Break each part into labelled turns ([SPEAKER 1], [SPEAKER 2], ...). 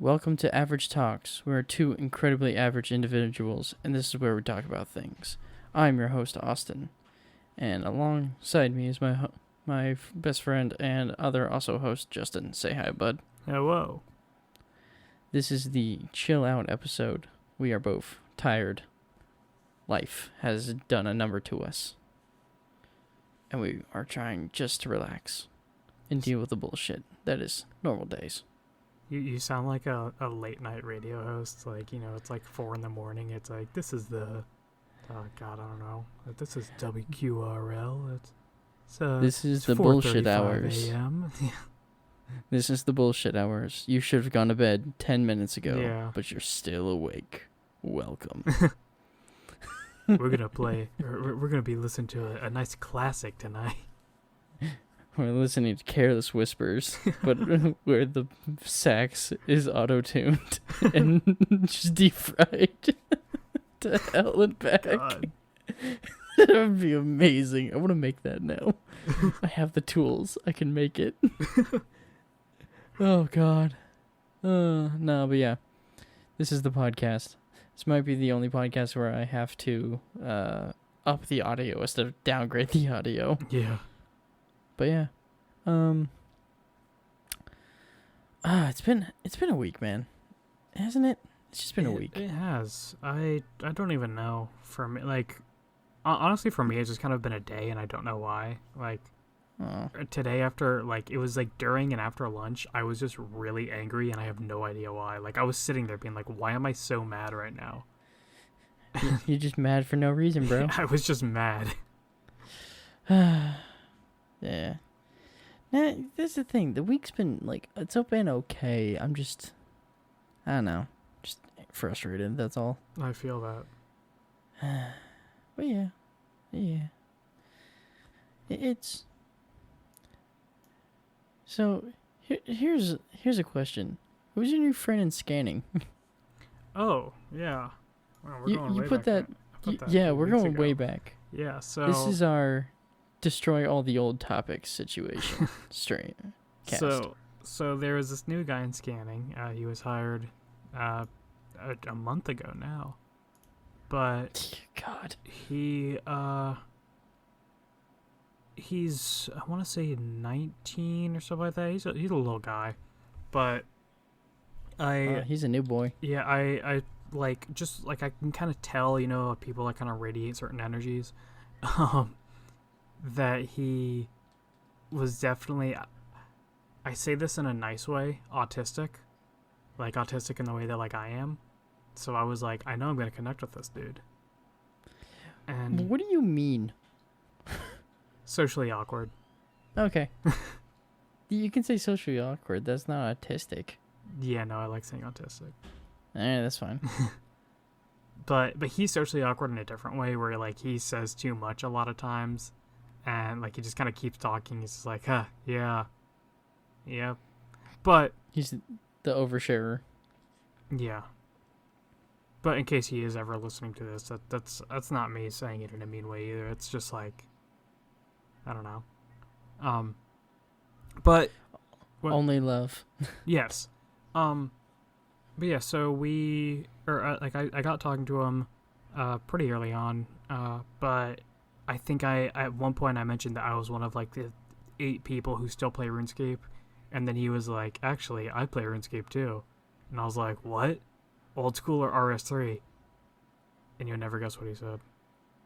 [SPEAKER 1] welcome to Average Talks. We're two incredibly average individuals, and this is where we talk about things. I'm your host, Austin, and alongside me is my best friend and other also host, Justin. Say hi, bud.
[SPEAKER 2] Hello.
[SPEAKER 1] This is the chill out episode. We are both tired. Life has done a number to us, and we are trying just to relax and deal with the bullshit that is normal days.
[SPEAKER 2] You sound like a late night radio host. Like, you know, it's like 4 a.m. It's like, this is the, oh God, I don't know. This is WQRL.
[SPEAKER 1] This is the bullshit
[SPEAKER 2] 4:35
[SPEAKER 1] hours.
[SPEAKER 2] a.m.
[SPEAKER 1] This is the bullshit hours. You should have gone to bed 10 minutes ago, but you're still awake. Welcome.
[SPEAKER 2] We're gonna be listening to a nice classic tonight.
[SPEAKER 1] We're listening to Careless Whispers, but where the sax is auto-tuned and just deep-fried to hell and back.
[SPEAKER 2] God.
[SPEAKER 1] That would be amazing. I want to make that now. I have the tools. I can make it. Oh, God. No, but yeah. This is the podcast. This might be the only podcast where I have to up the audio instead of downgrade the audio.
[SPEAKER 2] Yeah.
[SPEAKER 1] But yeah. It's been a week, man. Hasn't it? It's just been a week.
[SPEAKER 2] It has. I don't even know. For me, like, honestly, for me, it's just kind of been a day, and I don't know why. Like, today after, like, it was like during and after lunch, I was just really angry, and I have no idea why. Like, I was sitting there being like, why am I so mad right now?
[SPEAKER 1] You're just mad for no reason, bro.
[SPEAKER 2] I was just mad.
[SPEAKER 1] Yeah. Nah, that's the thing. The week's been, like, it's been okay. I don't know. Just frustrated, that's all.
[SPEAKER 2] I feel that.
[SPEAKER 1] But yeah. Yeah. It's... So, here's a question. Who's your new friend in scanning?
[SPEAKER 2] Oh, yeah. Wow, we're going way
[SPEAKER 1] put
[SPEAKER 2] back.
[SPEAKER 1] that... we're going way back.
[SPEAKER 2] Yeah, so...
[SPEAKER 1] This is our destroy all the old topics situation. Straight cast.
[SPEAKER 2] So there was this new guy in scanning. He was hired a month ago now. But
[SPEAKER 1] God,
[SPEAKER 2] he's I want to say 19 or something like that. He's a little guy. But
[SPEAKER 1] he's a new boy.
[SPEAKER 2] Yeah, I like, just like, I can kind of tell, you know, people that kind of radiate certain energies. That he was definitely, I say this in a nice way, autistic. Like, autistic in the way that, like, I am. So I was like, I know I'm going to connect with this dude. And
[SPEAKER 1] what do you mean?
[SPEAKER 2] Socially awkward.
[SPEAKER 1] Okay. You can say socially awkward. That's not autistic.
[SPEAKER 2] Yeah, no, I like saying autistic.
[SPEAKER 1] Alright, that's fine.
[SPEAKER 2] But he's socially awkward in a different way, where, like, he says too much a lot of times. And, like, he just kind of keeps talking. He's just like, yeah. Yep. But
[SPEAKER 1] he's the oversharer.
[SPEAKER 2] Yeah. But in case he is ever listening to this, that's not me saying it in a mean way either. It's just like, I don't know. But
[SPEAKER 1] only love.
[SPEAKER 2] Yes. But yeah, so I got talking to him pretty early on, but I think at one point I mentioned that I was one of, like, the 8 people who still play RuneScape, and then he was like, actually, I play RuneScape too. And I was like, what? Old school or RS3? And you'll never guess what he said.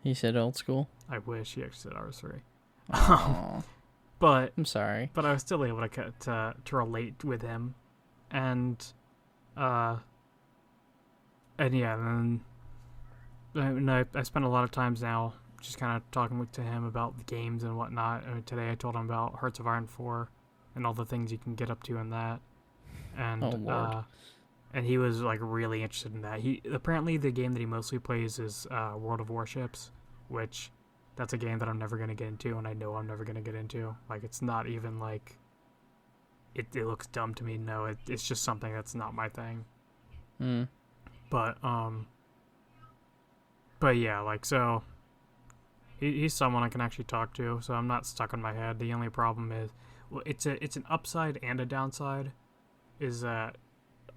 [SPEAKER 1] He said old school?
[SPEAKER 2] I wish he actually said RS3.
[SPEAKER 1] But I'm sorry.
[SPEAKER 2] But I was still able to relate with him. And yeah, and then I spent a lot of times now just kind of talking to him about the games and whatnot. Today I told him about Hearts of Iron 4 and all the things you can get up to in that. And and he was, like, really interested in that. Apparently the game that he mostly plays is World of Warships, which that's a game that I'm never going to get into, and I know I'm never going to get into. Like, it's not even, like, it looks dumb to me. No, it's just something that's not my thing. But yeah, like, so he's someone I can actually talk to, so I'm not stuck in my head. The only problem is, well, it's an upside and a downside, is that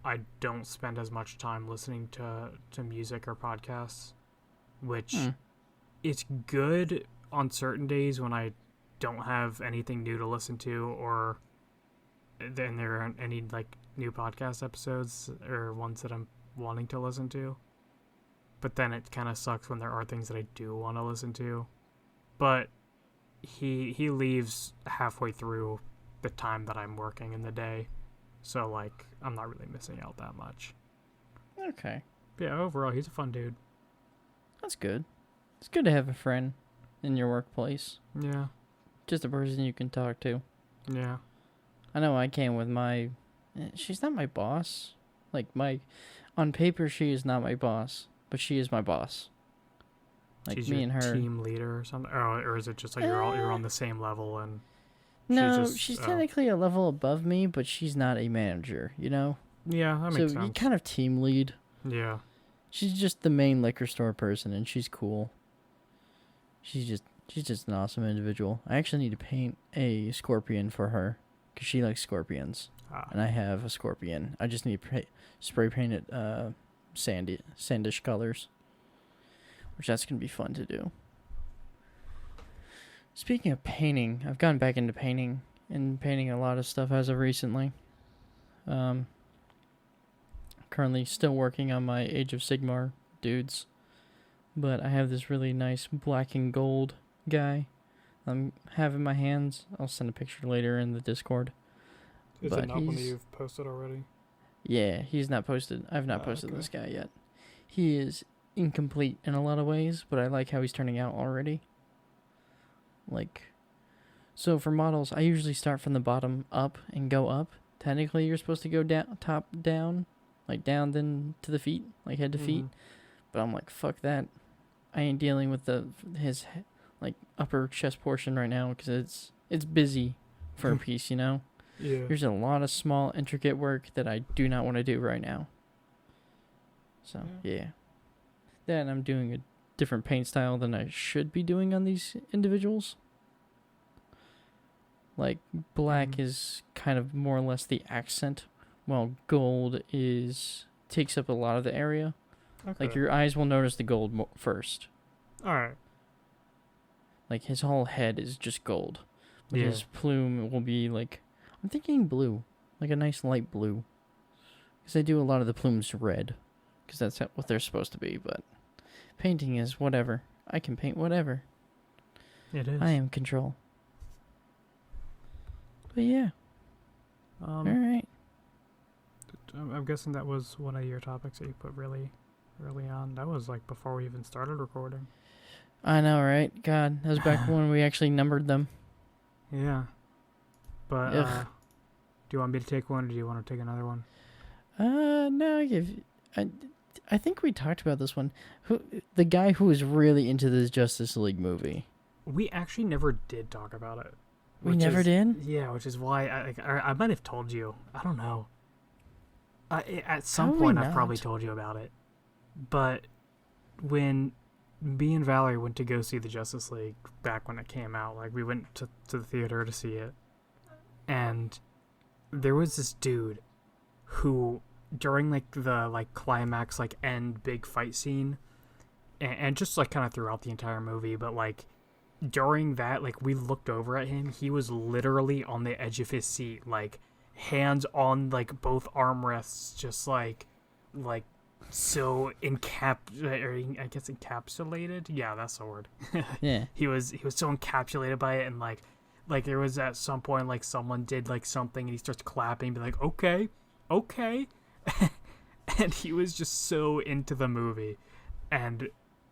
[SPEAKER 2] I don't spend as much time listening to music or podcasts, which it's good on certain days when I don't have anything new to listen to, or then there aren't any like new podcast episodes or ones that I'm wanting to listen to. But then it kind of sucks when there are things that I do want to listen to. But he leaves halfway through the time that I'm working in the day, so like I'm not really missing out that much.
[SPEAKER 1] Okay.
[SPEAKER 2] But yeah, overall he's a fun dude.
[SPEAKER 1] That's good. It's good to have a friend in your workplace.
[SPEAKER 2] Yeah.
[SPEAKER 1] Just a person you can talk to.
[SPEAKER 2] Yeah.
[SPEAKER 1] I know I can with my... She's not my boss. Like, on paper, she is not my boss. But she is my boss. Like,
[SPEAKER 2] she's
[SPEAKER 1] me
[SPEAKER 2] your
[SPEAKER 1] and her...
[SPEAKER 2] team leader or something? Or is it just like you're on the same level and...
[SPEAKER 1] No, she's technically a level above me, but she's not a manager, you know?
[SPEAKER 2] Yeah, that makes sense.
[SPEAKER 1] So you kind of team lead.
[SPEAKER 2] Yeah.
[SPEAKER 1] She's just the main liquor store person, and she's cool. She's just an awesome individual. I actually need to paint a scorpion for her, because she likes scorpions. And I have a scorpion. I just need to spray paint it sandish colors, which that's going to be fun to do. Speaking of painting, I've gotten back into painting and painting a lot of stuff as of recently. Currently still working on my Age of Sigmar dudes, but I have this really nice black and gold guy I have in my hands. I'll send a picture later in the Discord.
[SPEAKER 2] Is it not one that you've posted already?
[SPEAKER 1] Yeah, he's not posted. I've not posted this guy yet. He is incomplete in a lot of ways, but I like how he's turning out already. Like, so for models, I usually start from the bottom up and go up. Technically, you're supposed to go down, top down, like down then to the feet, like head to feet. But I'm like, fuck that. I ain't dealing with his like upper chest portion right now because it's busy for a piece, you know.
[SPEAKER 2] Yeah.
[SPEAKER 1] There's a lot of small, intricate work that I do not want to do right now. So, yeah. Then I'm doing a different paint style than I should be doing on these individuals. Like, black is kind of more or less the accent, while gold takes up a lot of the area.
[SPEAKER 2] Okay.
[SPEAKER 1] Like, your eyes will notice the gold first.
[SPEAKER 2] Alright.
[SPEAKER 1] Like, his whole head is just gold. But
[SPEAKER 2] Yeah.
[SPEAKER 1] his plume will be, like... I'm thinking blue. Like a nice light blue. Because I do a lot of the plumes red. Because that's what they're supposed to be, but... Painting is whatever. I can paint whatever.
[SPEAKER 2] It is.
[SPEAKER 1] I am control. But yeah. Alright.
[SPEAKER 2] I'm guessing that was one of your topics that you put really early on. That was like before we even started recording.
[SPEAKER 1] I know, right? God, that was back when we actually numbered them.
[SPEAKER 2] Yeah. But, do you want me to take one or do you want to take another one?
[SPEAKER 1] No, I think we talked about this one. The guy who was really into this Justice League movie.
[SPEAKER 2] We actually never did talk about it.
[SPEAKER 1] We never did?
[SPEAKER 2] Yeah, which is why I might have told you. I don't know. At some
[SPEAKER 1] Probably
[SPEAKER 2] point,
[SPEAKER 1] not.
[SPEAKER 2] I've probably told you about it. But when me and Valerie went to go see the Justice League back when it came out, like we went to the theater to see it, and there was this dude who during like the like climax like end big fight scene and just like kind of throughout the entire movie, but like during that, like we looked over at him, he was literally on the edge of his seat, like hands on like both armrests, just like so encapsulated. Yeah, that's the word.
[SPEAKER 1] Yeah.
[SPEAKER 2] He was so encapsulated by it, and like there was at some point like someone did like something and he starts clapping, be like, okay. And he was just so into the movie, and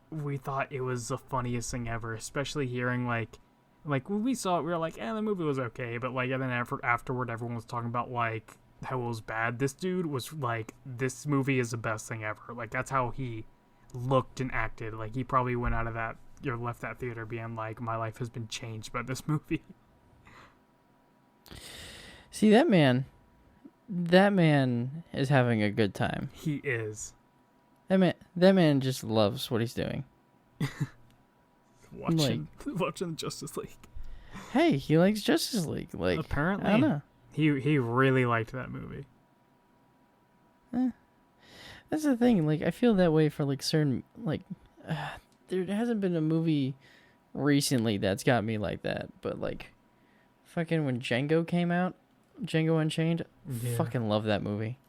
[SPEAKER 2] we thought it was the funniest thing ever, especially hearing like when we saw it, we were like, the movie was okay, but like, and then afterward everyone was talking about like how it was bad. This dude was like, this movie is the best thing ever. Like, that's how he looked and acted. Like, he probably went out of that, left that theater being like, my life has been changed by this movie.
[SPEAKER 1] See, that man is having a good time.
[SPEAKER 2] He is.
[SPEAKER 1] That man just loves what he's doing.
[SPEAKER 2] Watching Justice League.
[SPEAKER 1] Hey, he likes Justice League. Like,
[SPEAKER 2] apparently,
[SPEAKER 1] I don't know.
[SPEAKER 2] He really liked that movie.
[SPEAKER 1] That's the thing. Like, I feel that way for like certain there hasn't been a movie recently that's got me like that. But like, fucking when Django came out, Django Unchained,
[SPEAKER 2] Yeah.
[SPEAKER 1] fucking love that movie.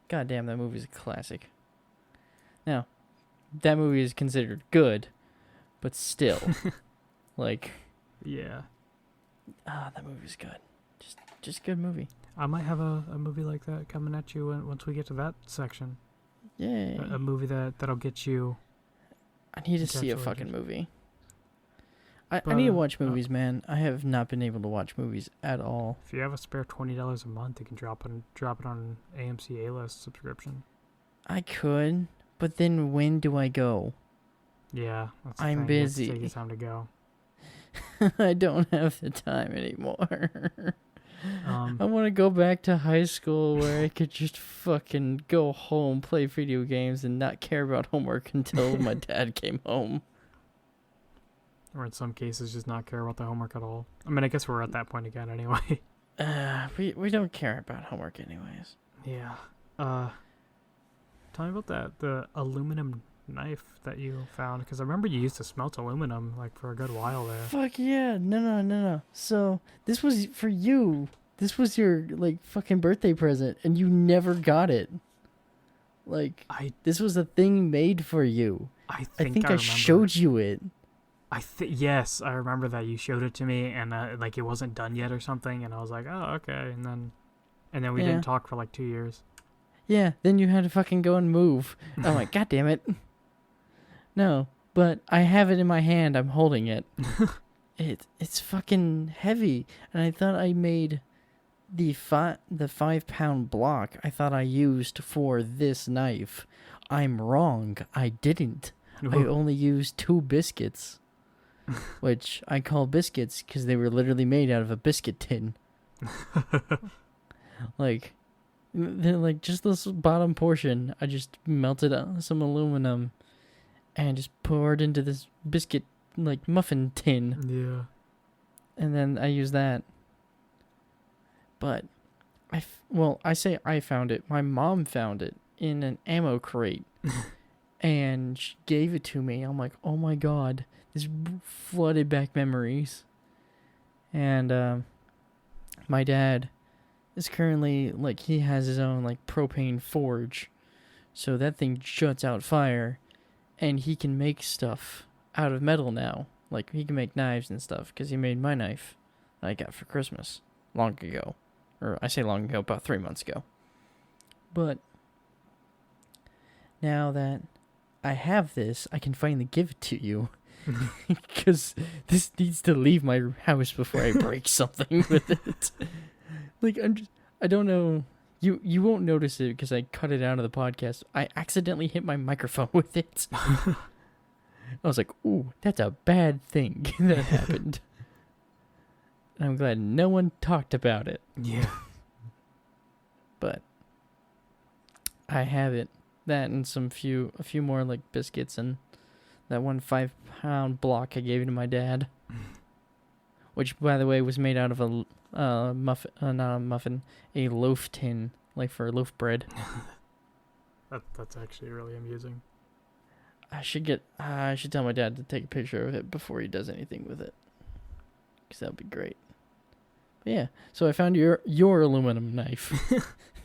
[SPEAKER 1] God damn, that movie's a classic. Now, that movie is considered good, but still, like,
[SPEAKER 2] Yeah.
[SPEAKER 1] that movie's good. Just good movie.
[SPEAKER 2] I might have a movie like that coming at you once we get to that section.
[SPEAKER 1] Yay.
[SPEAKER 2] A movie that'll get you.
[SPEAKER 1] I need to see a
[SPEAKER 2] encapsulated.
[SPEAKER 1] fucking movie. I
[SPEAKER 2] But,
[SPEAKER 1] need to watch movies, man. I have not been able to watch movies at all.
[SPEAKER 2] If you have a spare $20 a month, you can drop it on AMC A-List subscription.
[SPEAKER 1] I could, but then when do I go?
[SPEAKER 2] Yeah, that's the
[SPEAKER 1] I'm
[SPEAKER 2] thing. You have to
[SPEAKER 1] busy.
[SPEAKER 2] take your time to go.
[SPEAKER 1] I don't have the time anymore.
[SPEAKER 2] Um,
[SPEAKER 1] I want to go back to high school where I could just fucking go home, play video games, and not care about homework until my dad came home.
[SPEAKER 2] or in some cases, just not care about the homework at all. I mean, I guess we're at that point again anyway.
[SPEAKER 1] We don't care about homework anyways.
[SPEAKER 2] Yeah. Tell me about the aluminum knife that you found, because I remember you used to smelt aluminum like for a good while there.
[SPEAKER 1] Fuck yeah. No. So, this was for you. This was your, like, fucking birthday present, and you never got it. Like, this was a thing made for you.
[SPEAKER 2] I
[SPEAKER 1] I
[SPEAKER 2] think
[SPEAKER 1] think I
[SPEAKER 2] remember.
[SPEAKER 1] showed you it.
[SPEAKER 2] Yes, I remember that you showed it to me, and like it wasn't done yet or something, and I was like, oh, okay, and then we
[SPEAKER 1] Yeah.
[SPEAKER 2] didn't talk for like 2 years.
[SPEAKER 1] Yeah, then you had to fucking go and move. I'm like, God damn it. No, but I have it in my hand. I'm holding it. It's fucking heavy, and I thought I made the 5-pound block. I thought I used for this knife. I'm wrong. I didn't. I only used 2 biscuits, which I call biscuits because they were literally made out of a biscuit tin. Like, they're like just this bottom portion. I just melted some aluminum and just poured into this biscuit, like, muffin tin.
[SPEAKER 2] Yeah.
[SPEAKER 1] And then I used that. But, I say I found it. My mom found it in an ammo crate. And she gave it to me. I'm like, oh my god. This flooded back memories. And, my dad is currently, like, he has his own, like, propane forge. So that thing shuts out fire. And he can make stuff out of metal now. Like, he can make knives and stuff. Because he made my knife that I got for Christmas long ago. Or I say long ago, about 3 months ago. But now that I have this, I can finally give it to you. Because this needs to leave my house before I break something with it. Like, I don't know. You won't notice it because I cut it out of the podcast. I accidentally hit my microphone with it. I was like, ooh, that's a bad thing that happened. And I'm glad no one talked about it.
[SPEAKER 2] Yeah.
[SPEAKER 1] But I have it. That and a few more, like, biscuits and that 1 5-pound block I gave to my dad. Which, by the way, was made out of a a loaf tin, like for loaf bread.
[SPEAKER 2] That's actually really amusing.
[SPEAKER 1] I should tell my dad to take a picture of it before he does anything with it, because that would be great. But yeah, so I found your aluminum knife.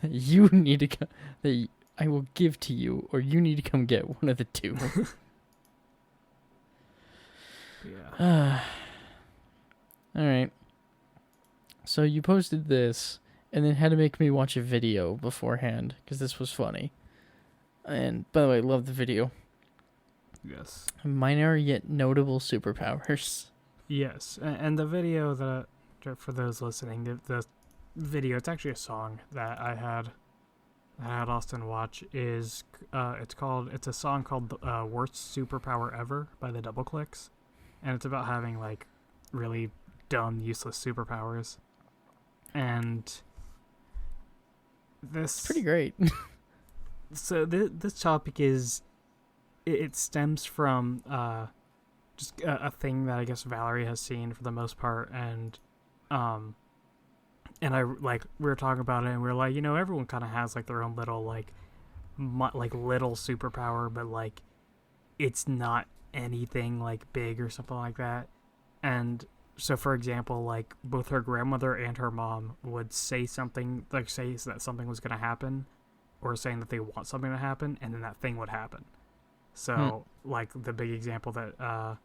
[SPEAKER 1] You need to that I will give to you, or you need to come get one of the two.
[SPEAKER 2] Yeah.
[SPEAKER 1] All right. So you posted this, and then had to make me watch a video beforehand because this was funny. And by the way, love the video.
[SPEAKER 2] Yes.
[SPEAKER 1] Minor yet notable superpowers.
[SPEAKER 2] Yes, and the video that, for those listening, the video, it's actually a song that I had Austin watch, is it's a song called Worst Superpower Ever by the Double Clicks, and it's about having, like, really dumb, useless superpowers. And this...
[SPEAKER 1] It's pretty great.
[SPEAKER 2] So this topic is... It stems from just a thing that I guess Valerie has seen for the most part, and And we were talking about it, and we were like, everyone kind of has like their own little little superpower, but like it's not anything like big or something like that. And so, for example, like both her grandmother and her mom would say something, like say that something was going to happen, or saying that they want something to happen, and then that thing would happen. So, like the big example that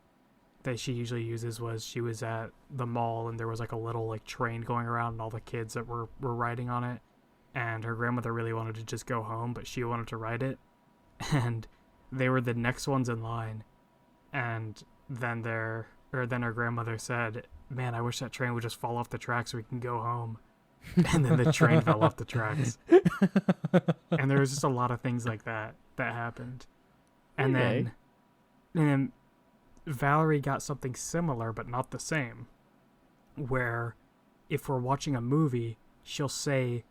[SPEAKER 2] she usually uses was she was at the mall and there was like a little like train going around and all the kids that were riding on it, and her grandmother really wanted to just go home, but she wanted to ride it, and they were the next ones in line, and then her grandmother said, "Man, I wish that train would just fall off the tracks so we can go home." And then the train fell off the tracks. And there was just a lot of things like that happened. And then Valerie got something similar but not the same, where if we're watching a movie, she'll say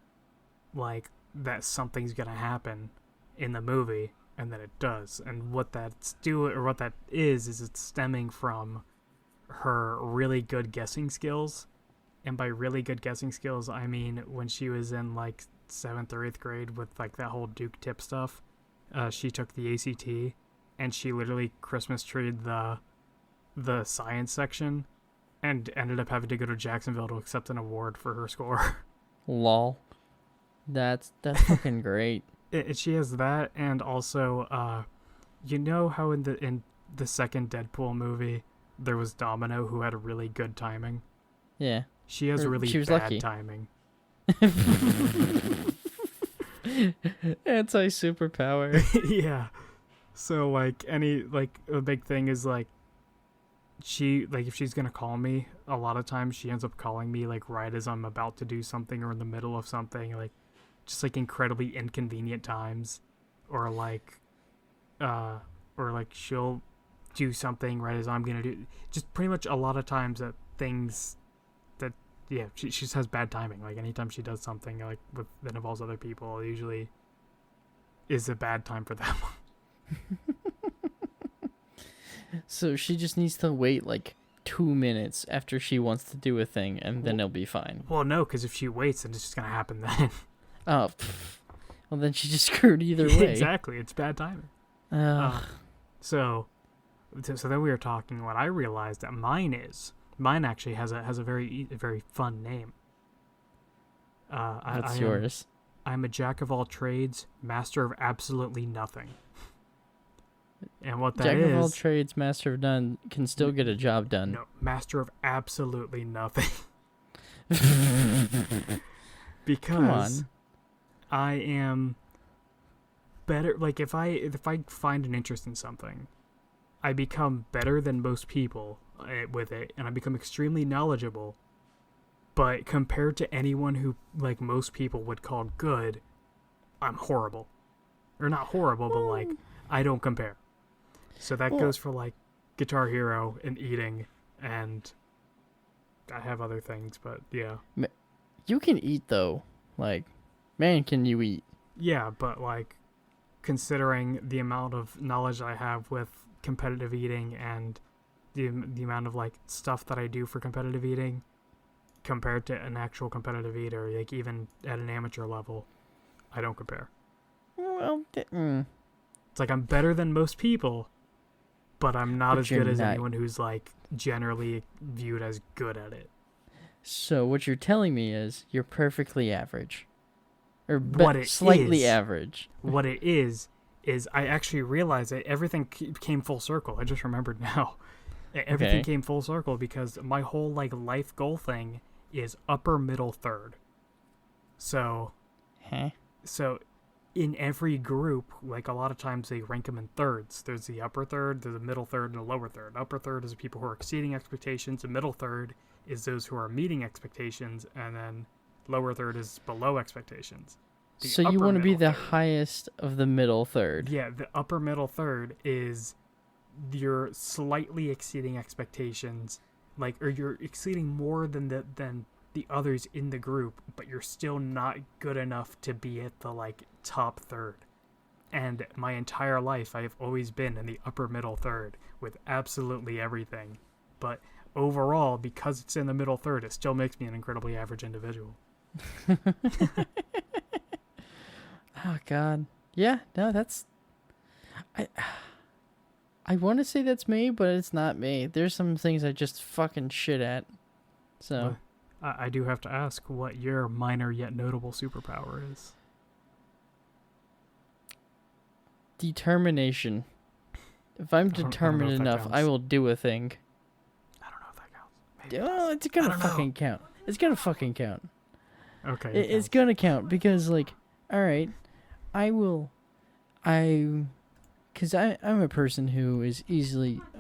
[SPEAKER 2] like that something's gonna happen in the movie, and then it does. And what that is it's stemming from her really good guessing skills. And by really good guessing skills, I mean when she was in like 7th or 8th grade with like that whole Duke tip stuff, she took the ACT, and she literally Christmas treed the science section and ended up having to go to Jacksonville to accept an award for her score.
[SPEAKER 1] Lol. That's fucking great.
[SPEAKER 2] She has that, and also you know how in the second Deadpool movie there was Domino who had really good timing?
[SPEAKER 1] Yeah.
[SPEAKER 2] She has really
[SPEAKER 1] she was
[SPEAKER 2] bad
[SPEAKER 1] lucky.
[SPEAKER 2] timing.
[SPEAKER 1] Anti-superpower.
[SPEAKER 2] Yeah. So like a big thing is like she like if she's gonna call me, a lot of times she ends up calling me like right as I'm about to do something or in the middle of something, like just like incredibly inconvenient times, or like she'll do something right as I'm gonna do, just pretty much a lot of times that things that she just has bad timing. Like anytime she does something like that involves other people, it usually is a bad time for them.
[SPEAKER 1] So she just needs to wait like 2 minutes after she wants to do a thing, and then it'll be fine.
[SPEAKER 2] Well, no, because if she waits, then it's just gonna happen then.
[SPEAKER 1] Oh, well then she just screwed either way.
[SPEAKER 2] Exactly, it's bad timing. So then we were talking. What I realized that mine actually has a very fun name.
[SPEAKER 1] What's yours?
[SPEAKER 2] I'm a jack of all trades, master of absolutely nothing. And what that is...
[SPEAKER 1] Jack of all trades, master of none, can still get a job done.
[SPEAKER 2] No, master of absolutely nothing. Because I am better... Like, if I find an interest in something, I become better than most people with it, and I become extremely knowledgeable. But compared to anyone who, like, most people would call good, I'm horrible. Or not horrible, but, like, I don't compare. So that goes for, like, Guitar Hero and eating, and I have other things, but, yeah.
[SPEAKER 1] You can eat, though. Like, man, can you eat?
[SPEAKER 2] Yeah, but, like, considering the amount of knowledge I have with competitive eating and the amount of, like, stuff that I do for competitive eating, compared to an actual competitive eater, like, even at an amateur level, I don't compare.
[SPEAKER 1] Well,
[SPEAKER 2] It's like I'm better than most people, but I'm not as good as anyone who's like generally viewed as good at it.
[SPEAKER 1] So what you're telling me is you're perfectly average, or slightly average.
[SPEAKER 2] What it is I actually realized that everything came full circle. I just remembered now. Everything came full circle because my whole like life goal thing is upper middle third. So in every group, like a lot of times they rank them in thirds. There's the upper third, there's a middle third, and a lower third. Upper third is the people who are exceeding expectations. The middle third is those who are meeting expectations, and then lower third is below expectations.
[SPEAKER 1] So you want to be the highest of the middle third.
[SPEAKER 2] Yeah, the upper middle third is you're slightly exceeding expectations, like, or you're exceeding more than the others in the group, but you're still not good enough to be at the like top third. And my entire life I've always been in the upper middle third with absolutely everything, but overall, because it's in the middle third, it still makes me an incredibly average individual.
[SPEAKER 1] Oh God. Yeah. No, that's. I. I want to say that's me, but it's not me. There's some things I just fucking shit at. So.
[SPEAKER 2] I do have to ask what your minor yet notable superpower is.
[SPEAKER 1] Determination. If I'm determined enough, I will do a thing.
[SPEAKER 2] I don't know if that counts. Maybe
[SPEAKER 1] Oh, it's gonna fucking count. It's gonna fucking count.
[SPEAKER 2] Okay.
[SPEAKER 1] It's gonna count because, like, all right, because I'm a person who is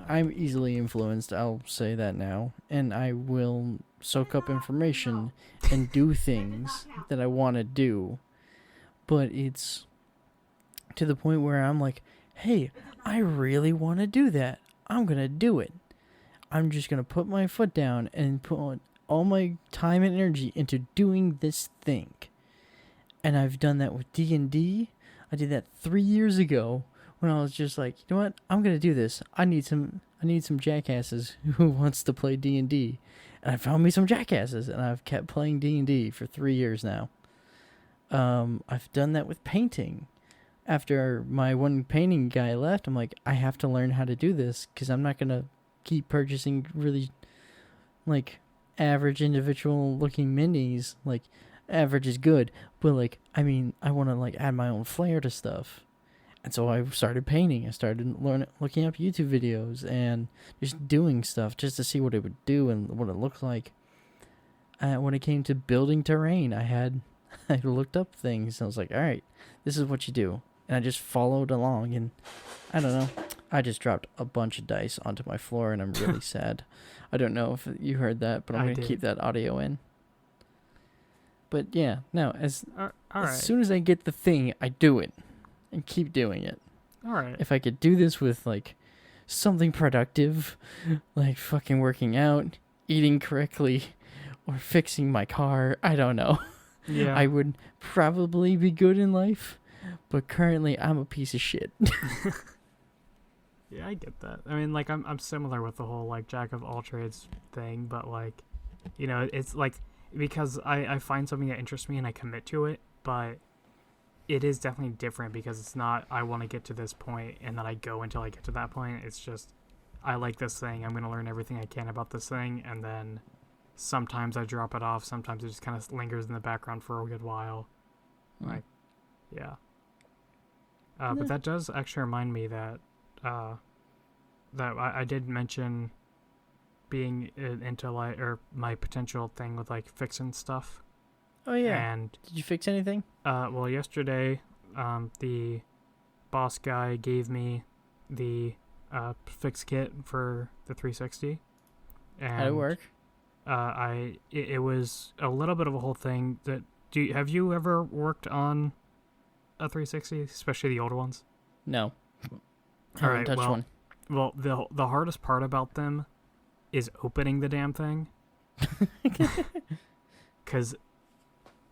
[SPEAKER 1] I'm easily influenced. I'll say that now, and I will soak up information and do things that I want to do, but it's to the point where I'm like, hey, I really want to do that. I'm gonna do it. I'm just gonna put my foot down and put all my time and energy into doing this thing. And I've done that with D&D. I did that 3 years ago when I was just like, you know what? I'm gonna do this. I need some jackasses who wants to play D&D. And I found me some jackasses, and I've kept playing D&D for 3 years now. I've done that with painting. After my one painting guy left, I'm like, I have to learn how to do this because I'm not gonna keep purchasing really, like, average individual looking minis. Like, average is good, but, like, I mean, I want to, like, add my own flair to stuff. And so I started painting. I started looking up YouTube videos and just doing stuff just to see what it would do and what it looked like. When it came to building terrain, I looked up things. And I was like, all right, this is what you do. And I just followed along, and I don't know. I just dropped a bunch of dice onto my floor, and I'm really sad. I don't know if you heard that, but I'm going to keep that audio in. But yeah, no, as soon as I get the thing, I do it and keep doing it.
[SPEAKER 2] All right.
[SPEAKER 1] If I could do this with, like, something productive, like fucking working out, eating correctly, or fixing my car, I don't know.
[SPEAKER 2] Yeah.
[SPEAKER 1] I would probably be good in life, but currently I'm a piece of shit.
[SPEAKER 2] Yeah, I get that. I mean, like, I'm similar with the whole, like, jack of all trades thing, but, like, you know, it's like, because I find something that interests me and I commit to it, but it is definitely different because it's not, I want to get to this point and then I go until I get to that point. It's just, I like this thing, I'm going to learn everything I can about this thing, and then sometimes I drop it off, sometimes it just kind of lingers in the background for a good while. Like, yeah. But that does actually remind me that I did mention being into, like, or my potential thing with, like, fixing stuff.
[SPEAKER 1] Oh yeah.
[SPEAKER 2] And
[SPEAKER 1] did you fix anything?
[SPEAKER 2] Well, yesterday, the boss guy gave me the fix kit for the 360. And
[SPEAKER 1] how'd it work?
[SPEAKER 2] It was a little bit of a whole thing. Have you ever worked on a 360, especially the older ones?
[SPEAKER 1] No.
[SPEAKER 2] All right.
[SPEAKER 1] Touch one.
[SPEAKER 2] Well, the hardest part about them is opening the damn thing, because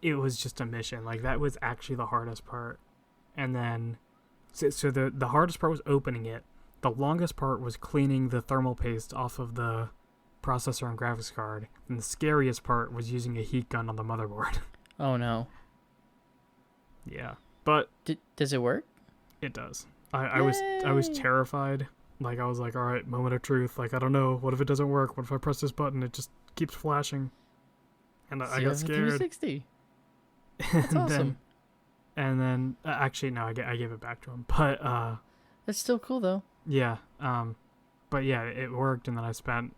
[SPEAKER 2] it was just a mission. Like, that was actually the hardest part. And then, so the hardest part was opening it. The longest part was cleaning the thermal paste off of the processor and graphics card. And the scariest part was using a heat gun on the motherboard.
[SPEAKER 1] Oh no.
[SPEAKER 2] Yeah, but
[SPEAKER 1] does it work?
[SPEAKER 2] It does. I was terrified. Like, I was like, all right, moment of truth. Like, I don't know. What if it doesn't work? What if I press this button? It just keeps flashing. And I got scared.
[SPEAKER 1] 360. That's awesome.
[SPEAKER 2] Then actually, no, I gave it back to him. But
[SPEAKER 1] that's still cool though.
[SPEAKER 2] Yeah. But yeah, it worked, and then I spent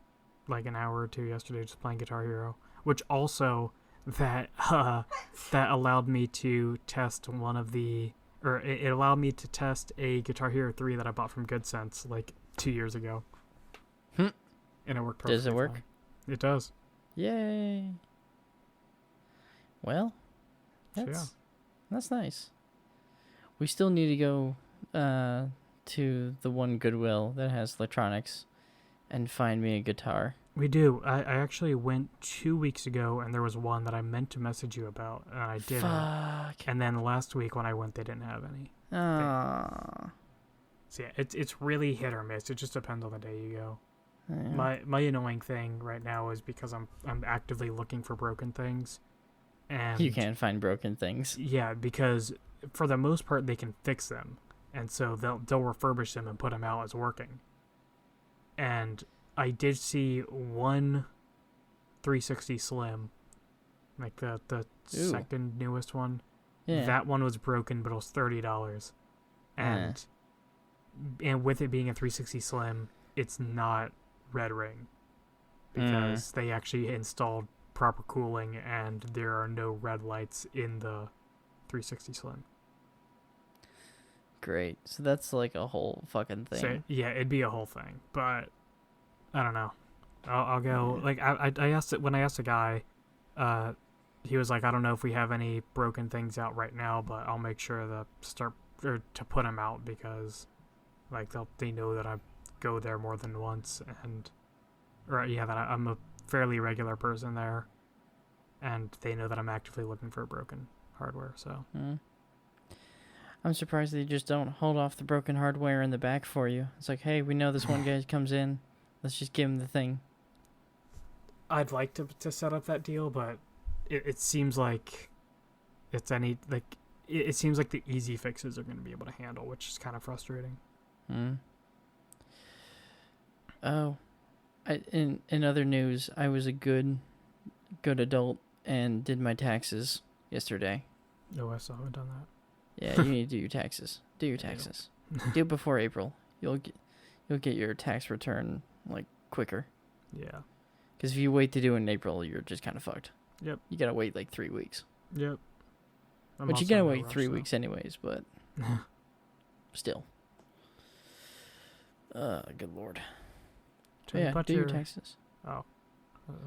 [SPEAKER 2] like an hour or two yesterday just playing Guitar Hero, which also that allowed me to test it allowed me to test a Guitar Hero 3 that I bought from Good Sense like 2 years ago. And it worked perfectly.
[SPEAKER 1] Does it work?
[SPEAKER 2] Fine. It does.
[SPEAKER 1] Yay. Well, that's nice. We still need to go to the one Goodwill that has electronics and find me a guitar.
[SPEAKER 2] We do. I actually went 2 weeks ago, and there was one that I meant to message you about, and I didn't.
[SPEAKER 1] Fuck.
[SPEAKER 2] And then last week when I went, they didn't have any.
[SPEAKER 1] Aww.
[SPEAKER 2] So yeah, it's really hit or miss. It just depends on the day you go.
[SPEAKER 1] Yeah.
[SPEAKER 2] My annoying thing right now is because I'm actively looking for broken things. And
[SPEAKER 1] You can't find broken things.
[SPEAKER 2] yeah, because for the most part they can fix them, and so they'll refurbish them and put them out as working. And I did see one 360 Slim, like the
[SPEAKER 1] Ooh.
[SPEAKER 2] second newest one.
[SPEAKER 1] Yeah.
[SPEAKER 2] That one was broken, but it was $30, and with it being a 360 Slim, it's not Red Ring because they actually installed proper cooling and there are no red lights in the 360 Slim.
[SPEAKER 1] Great. So that's like a whole fucking thing.
[SPEAKER 2] So yeah, it'd be a whole thing, but I don't know. I'll go. Like I asked it when I asked the guy. He was like, I don't know if we have any broken things out right now, but I'll make sure to put them out because, like, they know that I go there more than once, that I'm a fairly regular person there, and they know that I'm actively looking for broken hardware. So
[SPEAKER 1] I'm surprised they just don't hold off the broken hardware in the back for you. It's like, hey, we know this one guy comes in. Let's just give him the thing.
[SPEAKER 2] I'd like to set up that deal, but it seems like it seems like the easy fixes are going to be able to handle, which is kind of frustrating.
[SPEAKER 1] Oh, in other news, I was a good adult and did my taxes yesterday.
[SPEAKER 2] No, I still haven't done that.
[SPEAKER 1] Yeah, you need to do your taxes. Do your taxes. Do it before April. You'll get your tax return like quicker.
[SPEAKER 2] Yeah.
[SPEAKER 1] Because if you wait to do it in April, you're just kind of fucked.
[SPEAKER 2] Yep.
[SPEAKER 1] You gotta wait like 3 weeks.
[SPEAKER 2] Yep.
[SPEAKER 1] But you gotta wait 3 weeks anyways. But still. Good lord. Yeah, do your taxes.
[SPEAKER 2] Oh.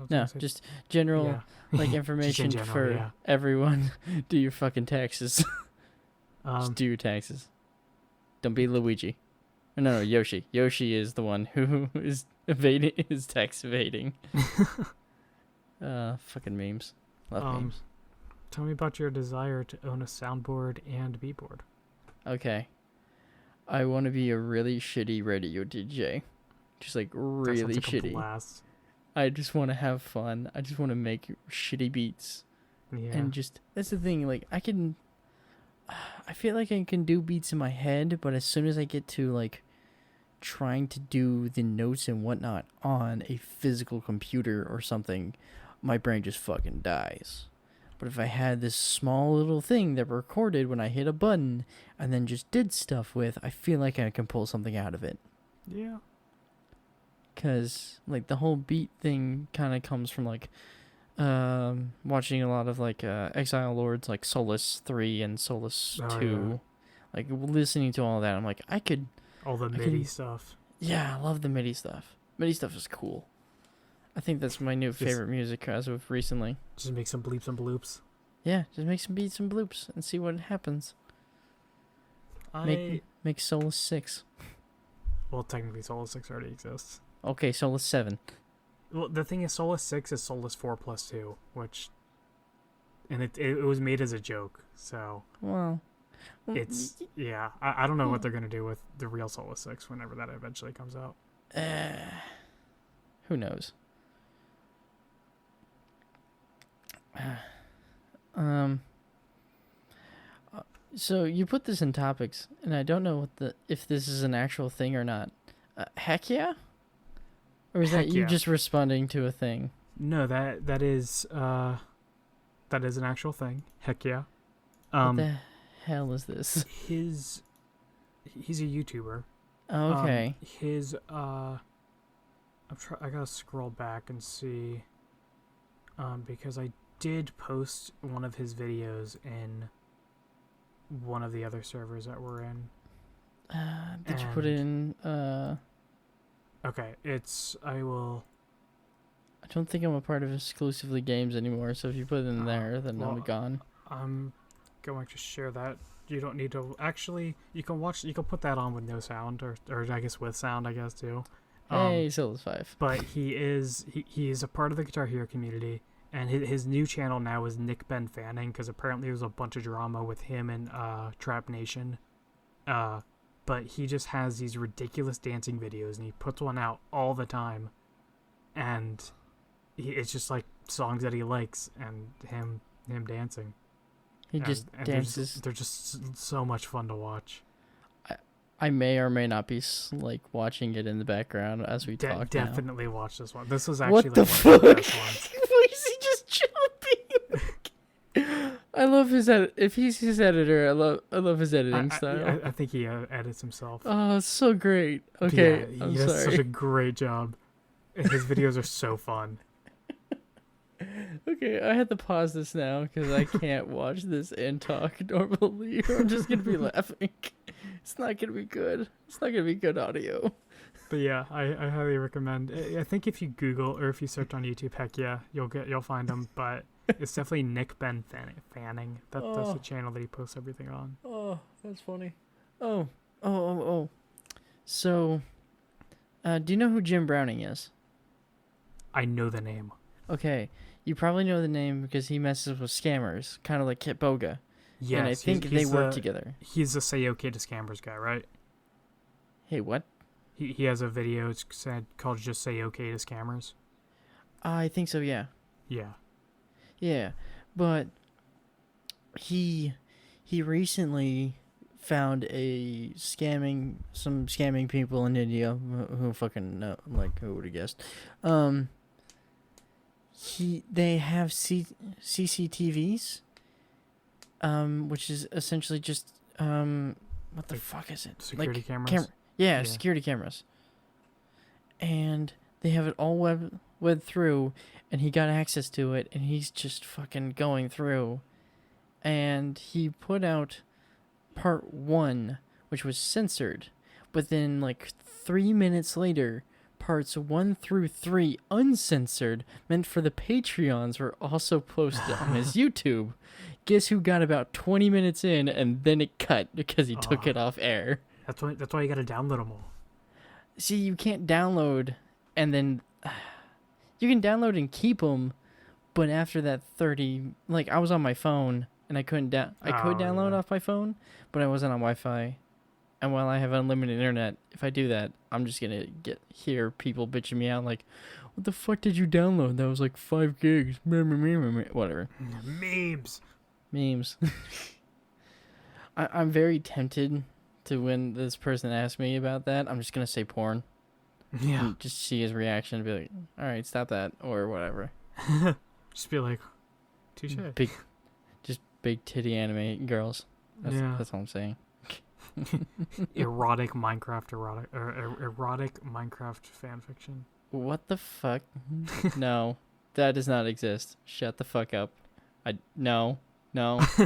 [SPEAKER 1] No, just general like information
[SPEAKER 2] general,
[SPEAKER 1] for everyone. Do your fucking taxes. Just do your taxes. Don't be Luigi. No, Yoshi. Yoshi is the one who is tax evading. Fucking memes. Love memes.
[SPEAKER 2] Tell me about your desire to own a soundboard and beatboard.
[SPEAKER 1] Okay. I want to be a really shitty radio DJ. Just like really shitty.
[SPEAKER 2] Blast.
[SPEAKER 1] I just want to have fun. I just want to make shitty beats.
[SPEAKER 2] Yeah.
[SPEAKER 1] And just, that's the thing, like, I feel like I can do beats in my head, but as soon as I get to, like, trying to do the notes and whatnot on a physical computer or something, my brain just fucking dies. But if I had this small little thing that recorded when I hit a button and then just did stuff with, I feel like I can pull something out of it.
[SPEAKER 2] Yeah.
[SPEAKER 1] Because, like, the whole beat thing kind of comes from, like, watching a lot of, like, Exile Lords, like Solus 3 and Solus 2.
[SPEAKER 2] Yeah.
[SPEAKER 1] Like, listening to all that, I'm like,
[SPEAKER 2] all the MIDI stuff.
[SPEAKER 1] Yeah, I love the MIDI stuff. MIDI stuff is cool. I think that's my new favorite music as of recently.
[SPEAKER 2] Just make some bleeps and bloops.
[SPEAKER 1] Yeah, just make some beats and bloops and see what happens. Make Solus 6.
[SPEAKER 2] Well, technically Solus 6 already exists.
[SPEAKER 1] Okay, Solus 7.
[SPEAKER 2] Well, the thing is, Solus 6 is Solus 4 plus 2, and it was made as a joke, so...
[SPEAKER 1] Well
[SPEAKER 2] it's... Yeah, I don't know what they're going to do with the real Solus 6 whenever that eventually comes out.
[SPEAKER 1] Who knows? So you put this in topics, and I don't know if this is an actual thing or not. Heck yeah? Or is that you just responding to a thing?
[SPEAKER 2] No, that is an actual thing. Heck yeah.
[SPEAKER 1] What the hell is this?
[SPEAKER 2] He's a YouTuber.
[SPEAKER 1] Oh, okay.
[SPEAKER 2] I gotta scroll back and see. Because I did post one of his videos in one of the other servers that we're in.
[SPEAKER 1] Did you put it in?
[SPEAKER 2] Okay, I
[SPEAKER 1] don't think I'm a part of Exclusively Games anymore, so if you put it in there, then I'll be gone.
[SPEAKER 2] I'm going to share that. You don't need to... Actually, you can put that on with no sound, or I guess with sound, I guess, too.
[SPEAKER 1] Hey, Solus 5.
[SPEAKER 2] But he is a part of the Guitar Hero community, and his new channel now is Nick Ben Fanning, because apparently there was a bunch of drama with him and Trap Nation. But he just has these ridiculous dancing videos, and he puts one out all the time. And it's just like songs that he likes, and him him dancing.
[SPEAKER 1] He just
[SPEAKER 2] And
[SPEAKER 1] dances.
[SPEAKER 2] They're just so much fun to watch.
[SPEAKER 1] I may or may not be like watching it in the background as we talk.
[SPEAKER 2] Definitely watch this one. This was
[SPEAKER 1] What
[SPEAKER 2] actually
[SPEAKER 1] the
[SPEAKER 2] like
[SPEAKER 1] fuck?
[SPEAKER 2] one of the best ones.
[SPEAKER 1] Why is he just jumping? I love his edit. If he's his editor, I love his editing style.
[SPEAKER 2] I think he edits himself.
[SPEAKER 1] Oh, it's so great. Okay,
[SPEAKER 2] yeah,
[SPEAKER 1] I'm
[SPEAKER 2] he does
[SPEAKER 1] sorry.
[SPEAKER 2] such a great job. His videos are so fun.
[SPEAKER 1] Okay, I had to pause this now because I can't watch this and talk normally. Or I'm just gonna be laughing. It's not gonna be good. It's not gonna be good audio.
[SPEAKER 2] But yeah, I highly recommend. I think if you Google or if you search on YouTube, heck yeah, you'll find him. But it's definitely Nick Ben Fanning. That's the channel that he posts everything on.
[SPEAKER 1] Oh, that's funny. Oh. So, do you know who Jim Browning is?
[SPEAKER 2] I know the name.
[SPEAKER 1] Okay, you probably know the name because he messes with scammers, kind of like Qdoba.
[SPEAKER 2] Yes,
[SPEAKER 1] and I think they work together.
[SPEAKER 2] He's the Say Okay to Scammers guy, right?
[SPEAKER 1] Hey, what?
[SPEAKER 2] He has a video called Just Say Okay to Scammers.
[SPEAKER 1] I think so, yeah.
[SPEAKER 2] Yeah.
[SPEAKER 1] Yeah, but he recently found some scamming people in India who fucking know, like, who would have guessed? They have CCTVs, which is essentially just what the fuck is it?
[SPEAKER 2] Security cameras.
[SPEAKER 1] Yeah, security cameras. And they have it all web through, and he got access to it, and he's just fucking going through. And he put out part 1, which was censored, but then like 3 minutes later, parts 1 through 3 uncensored, meant for the Patreons, were also posted on his YouTube. Guess who got about 20 minutes in, and then it cut because he took it off air.
[SPEAKER 2] That's why you gotta download them all.
[SPEAKER 1] See, you can't download and then you can download and keep them, but after that 30, like, I was on my phone and I couldn't download off my phone, but I wasn't on Wi-Fi. And while I have unlimited internet, if I do that, I'm just gonna hear people bitching me out like, "What the fuck did you download? That was like 5 gigs." Whatever. Memes. I'm very tempted to, when this person asks me about that, I'm just gonna say porn.
[SPEAKER 2] Yeah.
[SPEAKER 1] And just see his reaction and be like, "All right, stop that," or whatever.
[SPEAKER 2] Just be like, touche.
[SPEAKER 1] Big titty anime girls. That's all I'm saying.
[SPEAKER 2] erotic Minecraft fan fiction.
[SPEAKER 1] What the fuck? No, that does not exist. Shut the fuck up. No,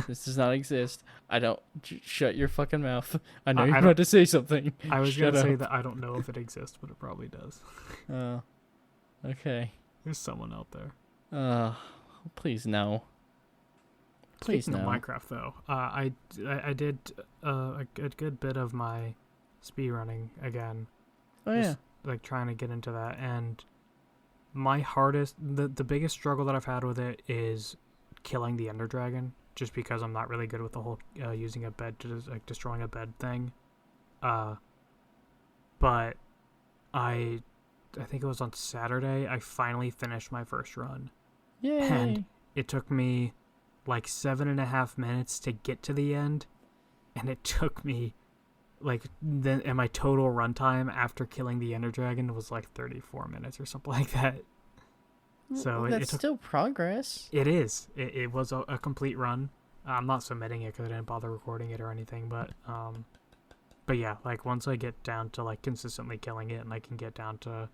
[SPEAKER 1] this does not exist. I don't. Shut your fucking mouth. I know you're about to say something.
[SPEAKER 2] I was gonna say that I don't know if it exists, but it probably does.
[SPEAKER 1] Oh, okay.
[SPEAKER 2] There's someone out there.
[SPEAKER 1] Please no. Please
[SPEAKER 2] Speaking
[SPEAKER 1] no.
[SPEAKER 2] of Minecraft, though, I did a good bit of my speedrunning again.
[SPEAKER 1] Oh,
[SPEAKER 2] just, like, trying to get into that, and my the biggest struggle that I've had with it is killing the Ender Dragon, just because I'm not really good with the whole using a bed to destroying a bed thing. But I think it was on Saturday, I finally finished my first run.
[SPEAKER 1] Yay.
[SPEAKER 2] And it took me like 7.5 minutes to get to the end, and it took me and my total runtime after killing the Ender Dragon was like 34 minutes or something like that. So
[SPEAKER 1] that's still progress.
[SPEAKER 2] It is. It was a complete run. I'm not submitting it because I didn't bother recording it or anything, but yeah, like, once I get down to like consistently killing it and I can get down to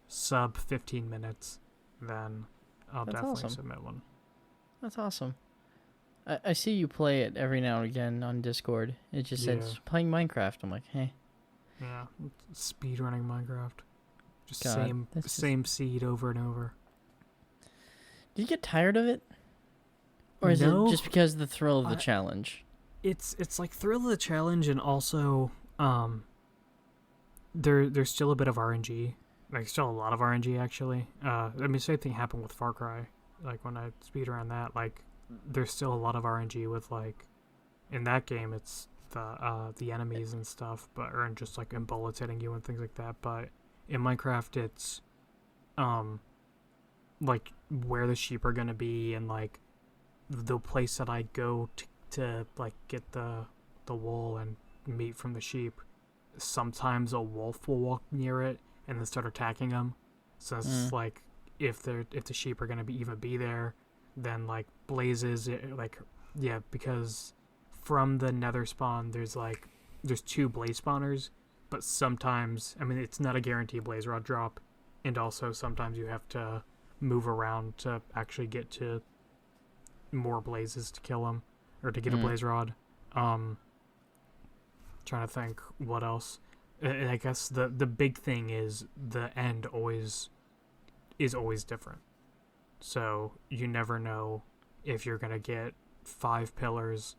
[SPEAKER 2] sub 15 minutes, then I'll definitely submit one.
[SPEAKER 1] That's awesome. I see you play it every now and again on Discord. It just says playing Minecraft. I'm like, hey.
[SPEAKER 2] Yeah, speedrunning Minecraft. Just
[SPEAKER 1] God,
[SPEAKER 2] same seed over and over.
[SPEAKER 1] Do you get tired of it? Or is it just because of the thrill of the challenge?
[SPEAKER 2] It's like thrill of the challenge, and also there's still a bit of RNG. Like, still a lot of RNG, actually. Same thing happened with Far Cry. Like, when I speedrun that, like, there's still a lot of RNG with, like, in that game it's the enemies and stuff, or just like in bullets hitting you and things like that. But in Minecraft, it's like where the sheep are gonna be, and like the place that I go to like get the wool and meat from the sheep, sometimes a wolf will walk near it and then start attacking them. So it's like if the sheep are gonna be there, then like blazes because from the nether spawn there's 2 blaze spawners, but sometimes it's not a guaranteed blaze rod drop, and also sometimes you have to move around to actually get to more blazes to kill them or to get a blaze rod. Trying to think what else. And I guess the big thing is the end is always different. So you never know if you're gonna get 5 pillars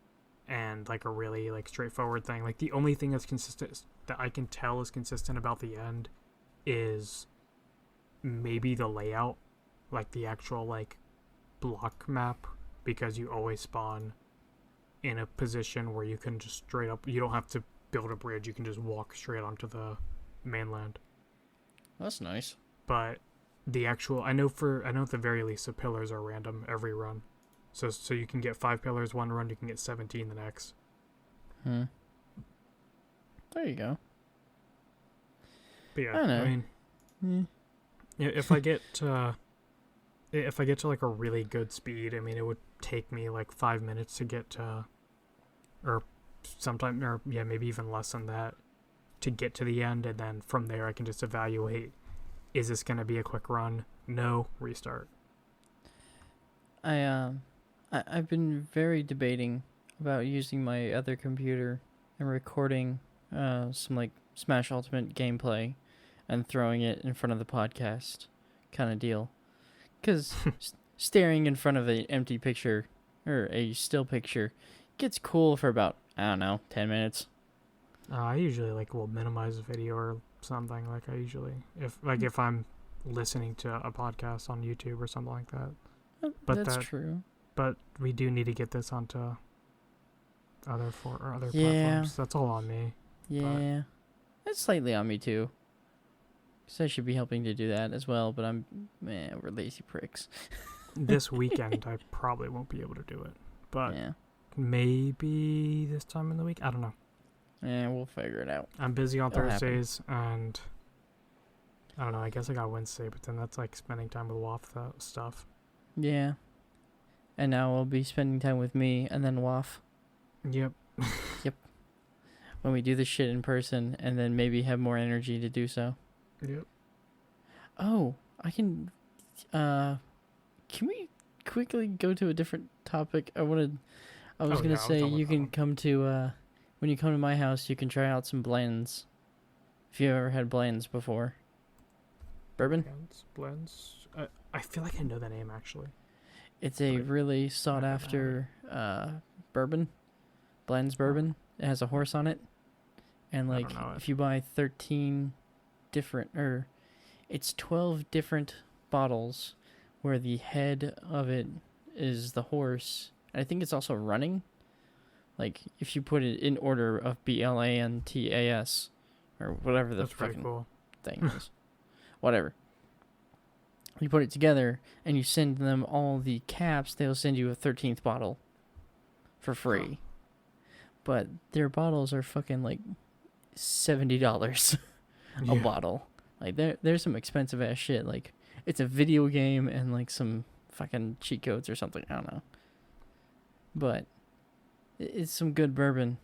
[SPEAKER 2] and like a really like straightforward thing. Like the only thing that's consistent that I can tell is consistent about the end is maybe the layout, like the actual like block map, because you always spawn in a position where you can just straight up, you don't have to build a bridge, you can just walk straight onto the mainland.
[SPEAKER 1] That's nice.
[SPEAKER 2] But the actual, I know at the very least the pillars are random every run. So you can get 5 pillars one run, you can get 17 the next.
[SPEAKER 1] There you go.
[SPEAKER 2] But yeah,
[SPEAKER 1] I don't know.
[SPEAKER 2] If I get to like a really good speed, it would take me like 5 minutes to get to, maybe even less than that, to get to the end, and then from there I can just evaluate, is this going to be a quick run? No, restart.
[SPEAKER 1] I've been very debating about using my other computer and recording some like Smash Ultimate gameplay and throwing it in front of the podcast kind of deal. Because staring in front of an empty picture or a still picture gets cool for about, 10 minutes.
[SPEAKER 2] I usually will minimize the video or something. Like I usually, if I'm listening to a podcast on YouTube or something like that. But
[SPEAKER 1] that's true.
[SPEAKER 2] But we do need to get this onto other platforms. That's all on me.
[SPEAKER 1] Yeah, it's slightly on me too. So I should be helping to do that as well, but we're lazy pricks.
[SPEAKER 2] This weekend I probably won't be able to do it, but maybe this time in the week. I don't know.
[SPEAKER 1] Yeah, we'll figure it out.
[SPEAKER 2] I'm busy on Thursdays, and I don't know. I guess I got Wednesday, but then that's like spending time with WAF stuff.
[SPEAKER 1] Yeah. And now we'll be spending time with me and then WAF.
[SPEAKER 2] Yep.
[SPEAKER 1] Yep. When we do this shit in person, and then maybe have more energy to do so.
[SPEAKER 2] Yep.
[SPEAKER 1] Oh, I can. Can we quickly go to a different topic? I was gonna say you can come to when you come to my house, you can try out some blends. If you've ever had blends before. Bourbon?
[SPEAKER 2] Blends. I feel like I know the name actually.
[SPEAKER 1] It's a really sought after bourbon. Blends bourbon. It has a horse on it. And if you buy 13 different, it's 12 different bottles where the head of it is the horse. And I think it's also running. Like if you put it in order of BLANTAS or whatever the fucking thing is. Whatever. You put it together and you send them all the caps, they'll send you a 13th bottle for free. But their bottles are fucking like $70 a bottle. Like there's some expensive ass shit. Like it's a video game and like some fucking cheat codes or something. I don't know. But it's some good bourbon.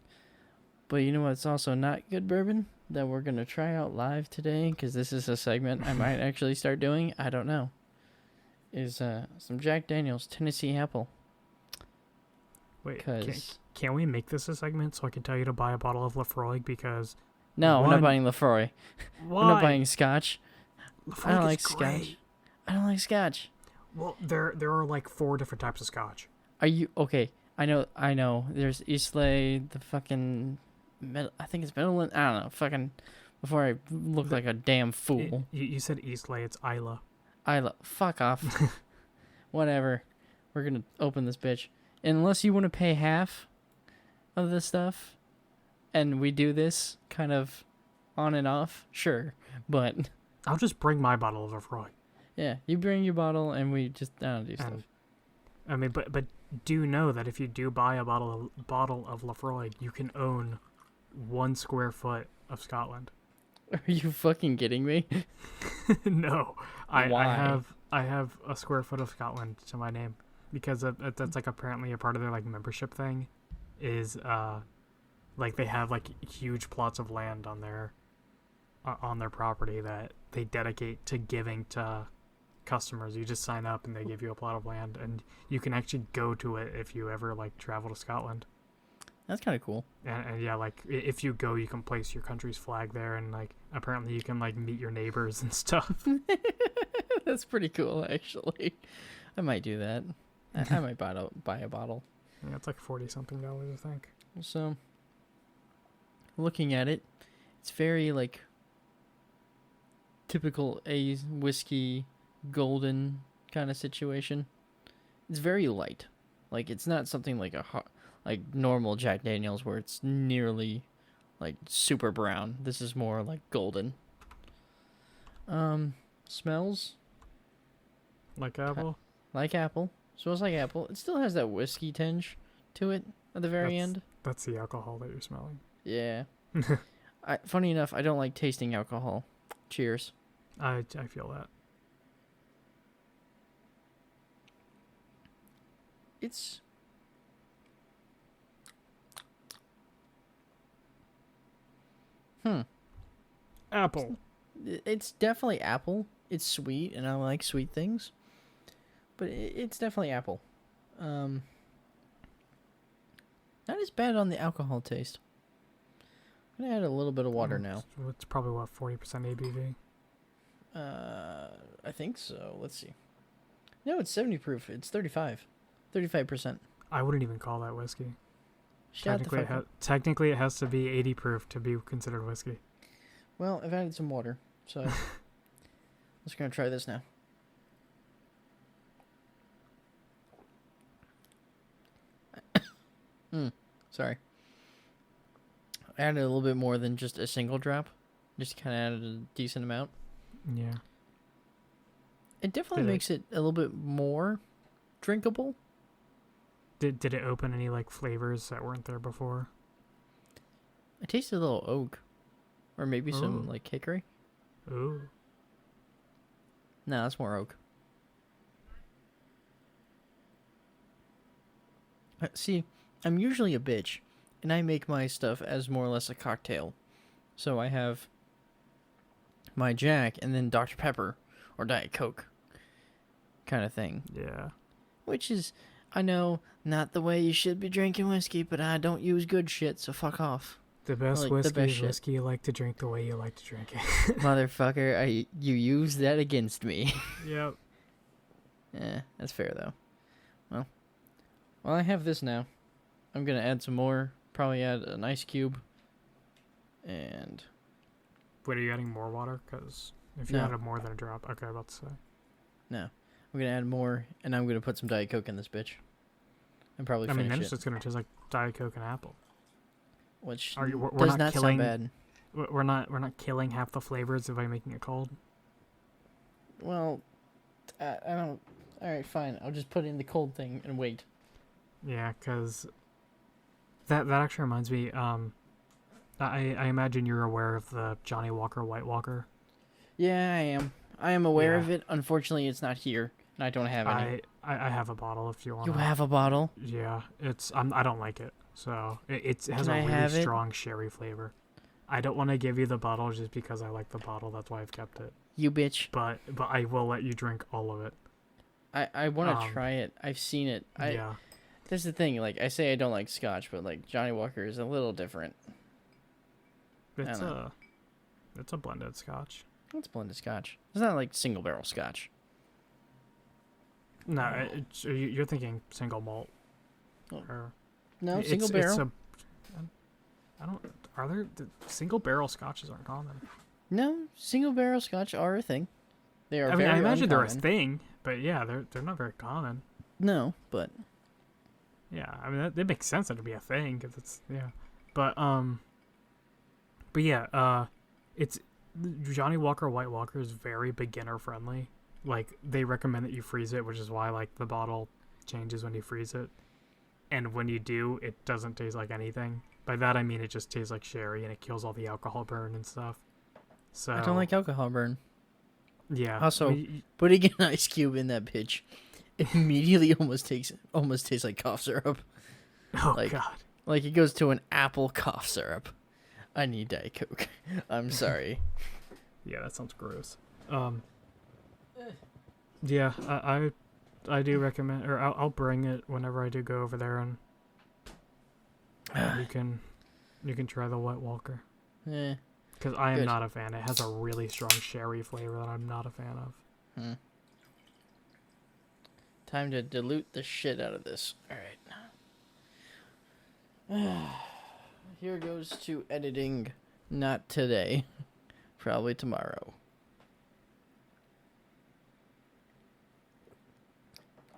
[SPEAKER 1] But you know what's also not good bourbon that we're going to try out live today, because this is a segment I might actually start doing, I don't know, is some Jack Daniel's Tennessee Apple.
[SPEAKER 2] Wait, can we make this a segment so I can tell you to buy a bottle of Lafroig? Because
[SPEAKER 1] no, I'm not buying Lafroy.
[SPEAKER 2] Why?
[SPEAKER 1] I'm not buying Scotch.
[SPEAKER 2] Lafroig
[SPEAKER 1] I don't like
[SPEAKER 2] great.
[SPEAKER 1] Scotch. I don't like Scotch.
[SPEAKER 2] Well, there are like 4 different types of Scotch.
[SPEAKER 1] Are you okay? I know. There's Islay, the fucking I think it's Midland. I don't know. Fucking before I look like a damn fool.
[SPEAKER 2] You said Islay. It's Isla.
[SPEAKER 1] Isla. Fuck off. Whatever. We're gonna open this bitch. Unless you want to pay half of this stuff, and we do this kind of on and off, sure. But
[SPEAKER 2] I'll just bring my bottle of Lafroig.
[SPEAKER 1] Yeah, you bring your bottle, and we just do stuff.
[SPEAKER 2] But do know that if you do buy a bottle of Lafroig, you can own 1 square foot of Scotland.
[SPEAKER 1] Are you fucking kidding me?
[SPEAKER 2] No, I
[SPEAKER 1] Why?
[SPEAKER 2] have a square foot of Scotland to my name because that's like apparently a part of their like membership thing, is like they have like huge plots of land on their property that they dedicate to giving to customers. You just sign up and they give you a plot of land, and you can actually go to it if you ever like travel to Scotland.
[SPEAKER 1] That's kind of cool.
[SPEAKER 2] And yeah, like if you go, you can place your country's flag there, and like apparently you can like meet your neighbors and stuff.
[SPEAKER 1] That's pretty cool, actually. I might do that. I might buy a bottle.
[SPEAKER 2] Yeah, it's like $40-something, I think.
[SPEAKER 1] So, looking at it, it's very like typical a whiskey golden kind of situation. It's very light. Like it's not something like like normal Jack Daniels where it's nearly like super brown. This is more like golden. Smells
[SPEAKER 2] Like apple.
[SPEAKER 1] like apple. Smells like apple. It still has that whiskey tinge to it at the very end.
[SPEAKER 2] That's the alcohol that you're smelling.
[SPEAKER 1] Yeah. Funny enough, I don't like tasting alcohol. Cheers.
[SPEAKER 2] I feel that.
[SPEAKER 1] It's
[SPEAKER 2] Apple.
[SPEAKER 1] it's definitely apple. It's sweet, and I like sweet things. But it's definitely apple. Not as bad on the alcohol taste. I'm gonna add a little bit of water now.
[SPEAKER 2] It's probably what 40% ABV.
[SPEAKER 1] I think so. Let's see. No, it's 70 proof. It's 35%.
[SPEAKER 2] I wouldn't even call that whiskey.
[SPEAKER 1] Shut the
[SPEAKER 2] Technically,
[SPEAKER 1] fuck up.
[SPEAKER 2] technically, it has to be 80 proof to be considered whiskey.
[SPEAKER 1] Well, I've added some water, so I'm just gonna try this now. Sorry. I added a little bit more than just a single drop. Just kind of added a decent amount.
[SPEAKER 2] Yeah.
[SPEAKER 1] It definitely makes it a little bit more drinkable.
[SPEAKER 2] Did it open any like flavors that weren't there before?
[SPEAKER 1] I tasted a little oak, or maybe some
[SPEAKER 2] Ooh.
[SPEAKER 1] like hickory.
[SPEAKER 2] Ooh.
[SPEAKER 1] No, that's more oak. See, I'm usually a bitch, and I make my stuff as more or less a cocktail. So I have my Jack and then Dr. Pepper or Diet Coke kind of thing.
[SPEAKER 2] Yeah.
[SPEAKER 1] Which is, I know, not the way you should be drinking whiskey, but I don't use good shit, so fuck off.
[SPEAKER 2] The best
[SPEAKER 1] like
[SPEAKER 2] whiskey
[SPEAKER 1] the best
[SPEAKER 2] is
[SPEAKER 1] shit.
[SPEAKER 2] whiskey you like to drink the way you like to drink it.
[SPEAKER 1] Motherfucker, you use that against me.
[SPEAKER 2] Yep.
[SPEAKER 1] That's fair, though. Well, I have this now. I'm going to add some more. Probably add an ice cube. And
[SPEAKER 2] Wait, are you adding more water? Because if you
[SPEAKER 1] No.
[SPEAKER 2] added more than a drop, okay, about to say.
[SPEAKER 1] no. I'm going to add more, and I'm going to put some Diet Coke in this bitch. And probably
[SPEAKER 2] I mean,
[SPEAKER 1] finish
[SPEAKER 2] then
[SPEAKER 1] it.
[SPEAKER 2] it's just gonna taste like Diet Coke and apple.
[SPEAKER 1] Which
[SPEAKER 2] We're
[SPEAKER 1] does
[SPEAKER 2] not
[SPEAKER 1] not
[SPEAKER 2] killing.
[SPEAKER 1] sound bad.
[SPEAKER 2] We're not killing half the flavors by making it cold.
[SPEAKER 1] Well, I don't... Alright, fine. I'll just put it in the cold thing and wait.
[SPEAKER 2] Yeah, because that actually reminds me. I imagine you're aware of the Johnny Walker White Walker.
[SPEAKER 1] Yeah, I am. I am aware
[SPEAKER 2] Yeah.
[SPEAKER 1] of it. Unfortunately, it's not here, and I don't have any.
[SPEAKER 2] I have a bottle if you want.
[SPEAKER 1] You have a bottle?
[SPEAKER 2] Yeah, I don't like it. So it has
[SPEAKER 1] Can
[SPEAKER 2] a
[SPEAKER 1] I
[SPEAKER 2] really
[SPEAKER 1] have it?
[SPEAKER 2] strong sherry flavor. I don't want to give you the bottle just because I like the bottle. That's why I've kept it.
[SPEAKER 1] You bitch.
[SPEAKER 2] But I will let you drink all of it.
[SPEAKER 1] I want to try it. I've seen it.
[SPEAKER 2] Yeah.
[SPEAKER 1] That's the thing. Like, I say I don't like scotch, but, like, Johnny Walker is a little different.
[SPEAKER 2] It's
[SPEAKER 1] know.
[SPEAKER 2] a blended scotch.
[SPEAKER 1] It's blended scotch. It's not like single barrel scotch.
[SPEAKER 2] No, you're thinking single malt.
[SPEAKER 1] Oh.
[SPEAKER 2] Or,
[SPEAKER 1] No, single barrel.
[SPEAKER 2] I don't. Are there single barrel scotches aren't common?
[SPEAKER 1] No, single barrel scotch are a thing. They are.
[SPEAKER 2] I mean,
[SPEAKER 1] very
[SPEAKER 2] I imagine they're a
[SPEAKER 1] uncommon.
[SPEAKER 2] thing, but yeah, they're not very common.
[SPEAKER 1] No, but
[SPEAKER 2] Yeah, I mean that makes sense that it'd be a thing because it's but yeah, it's Johnny Walker White Walker is very beginner friendly. Like they recommend that you freeze it, which is why like the bottle changes when you freeze it. And when you do, it doesn't taste like anything. By that I mean it just tastes like sherry and it kills all the alcohol burn and stuff. So
[SPEAKER 1] I don't like alcohol burn.
[SPEAKER 2] Yeah.
[SPEAKER 1] Also, putting an ice cube in that bitch immediately almost tastes like cough syrup.
[SPEAKER 2] Oh
[SPEAKER 1] like,
[SPEAKER 2] God.
[SPEAKER 1] Like it goes to an apple cough syrup. I need Diet Coke. I'm sorry.
[SPEAKER 2] Yeah, that sounds gross. Yeah, I do recommend, or I'll bring it whenever I do go over there, and you can try the White Walker.
[SPEAKER 1] Yeah.
[SPEAKER 2] Because I am not a fan. It has a really strong sherry flavor that I'm not a fan of.
[SPEAKER 1] Time to dilute the shit out of this. All right. Here goes to editing. Not today. Probably tomorrow.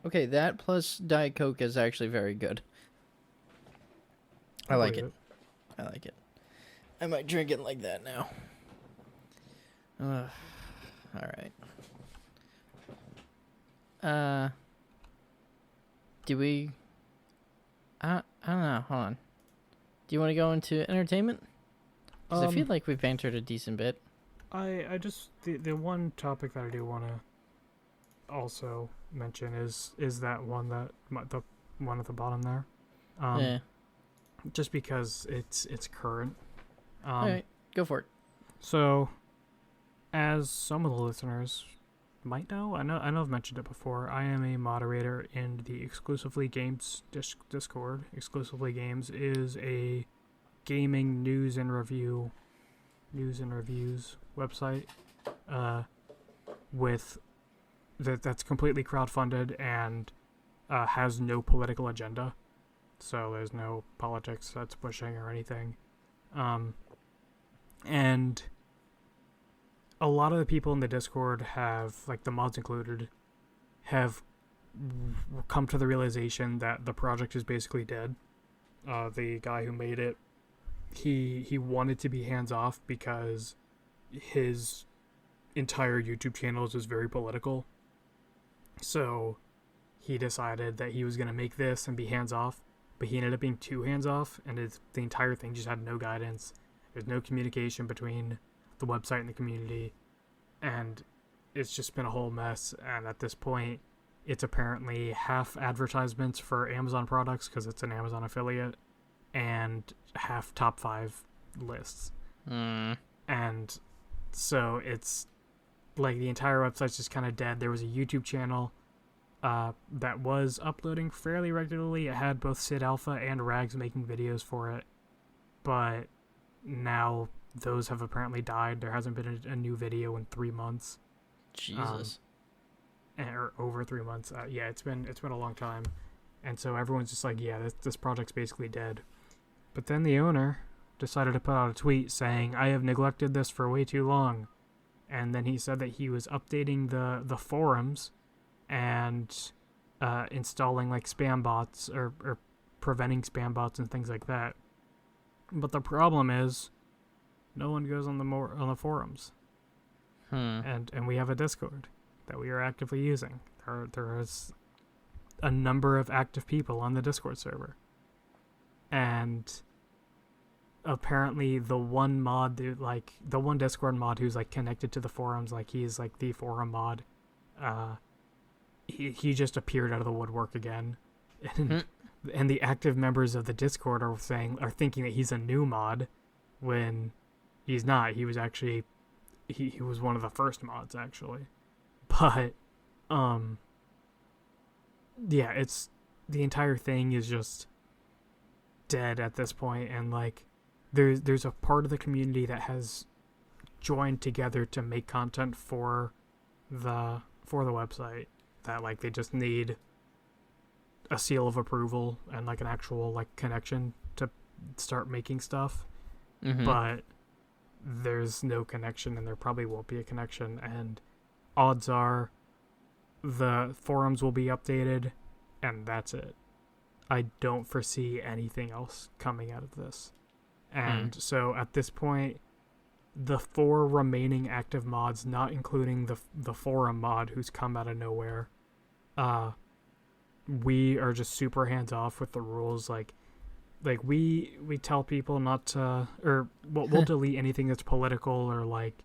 [SPEAKER 1] Okay, that plus Diet Coke is actually very good. I like it. I like it. I might drink it like that now. Alright. Do we... I don't know. Hold on. Do you want to go into entertainment? Because I feel like we've bantered a decent bit.
[SPEAKER 2] I just... The one topic that I do want to also mention is that one that... The one at the bottom there.
[SPEAKER 1] Yeah.
[SPEAKER 2] Just because it's current.
[SPEAKER 1] Alright, go for it.
[SPEAKER 2] So, as some of the listeners might know, I know I've mentioned it before, I am a moderator in the Exclusively Games Discord. Exclusively Games is a gaming news and reviews website that's completely crowdfunded and has no political agenda. So there's no politics that's pushing or anything. And a lot of the people in the Discord have, like the mods included, have come to the realization that the project is basically dead. The guy who made it, he wanted to be hands-off because his entire YouTube channel is just very political. So he decided that he was going to make this and be hands-off, but he ended up being too hands-off, and the entire thing just had no guidance. There's no communication between the website and the community, and it's just been a whole mess. And at this point, it's apparently half advertisements for Amazon products because it's an Amazon affiliate, and half top 5 lists. And so it's like the entire website's just kind of dead. There was a YouTube channel that was uploading fairly regularly. It had both Sid Alpha and Rags making videos for it, but now those have apparently died. There hasn't been a new video in 3 months.
[SPEAKER 1] Jesus.
[SPEAKER 2] Or over 3 months. Yeah, it's been a long time. And so everyone's just like, yeah, this project's basically dead. But then the owner decided to put out a tweet saying, I have neglected this for way too long. And then he said that he was updating the forums and installing like spam bots or preventing spam bots and things like that. But the problem is, no one goes on the forums, and we have a Discord that we are actively using. There is a number of active people on the Discord server, and apparently the one Discord mod who's like connected to the forums, like he's like the forum mod, he just appeared out of the woodwork again, and the active members of the Discord are thinking that he's a new mod, when he's not. He was actually he was one of the first mods actually. But yeah, it's the entire thing is just dead at this point, and like there's a part of the community that has joined together to make content for the website, that like they just need a seal of approval and like an actual like connection to start making stuff. But there's no connection, and there probably won't be a connection, and odds are the forums will be updated, and that's it. I don't foresee anything else coming out of this. And so at this point, the 4 remaining active mods, not including the forum mod who's come out of nowhere, we are just super hands off with the rules. Like we tell people not to, or we'll delete anything that's political, or like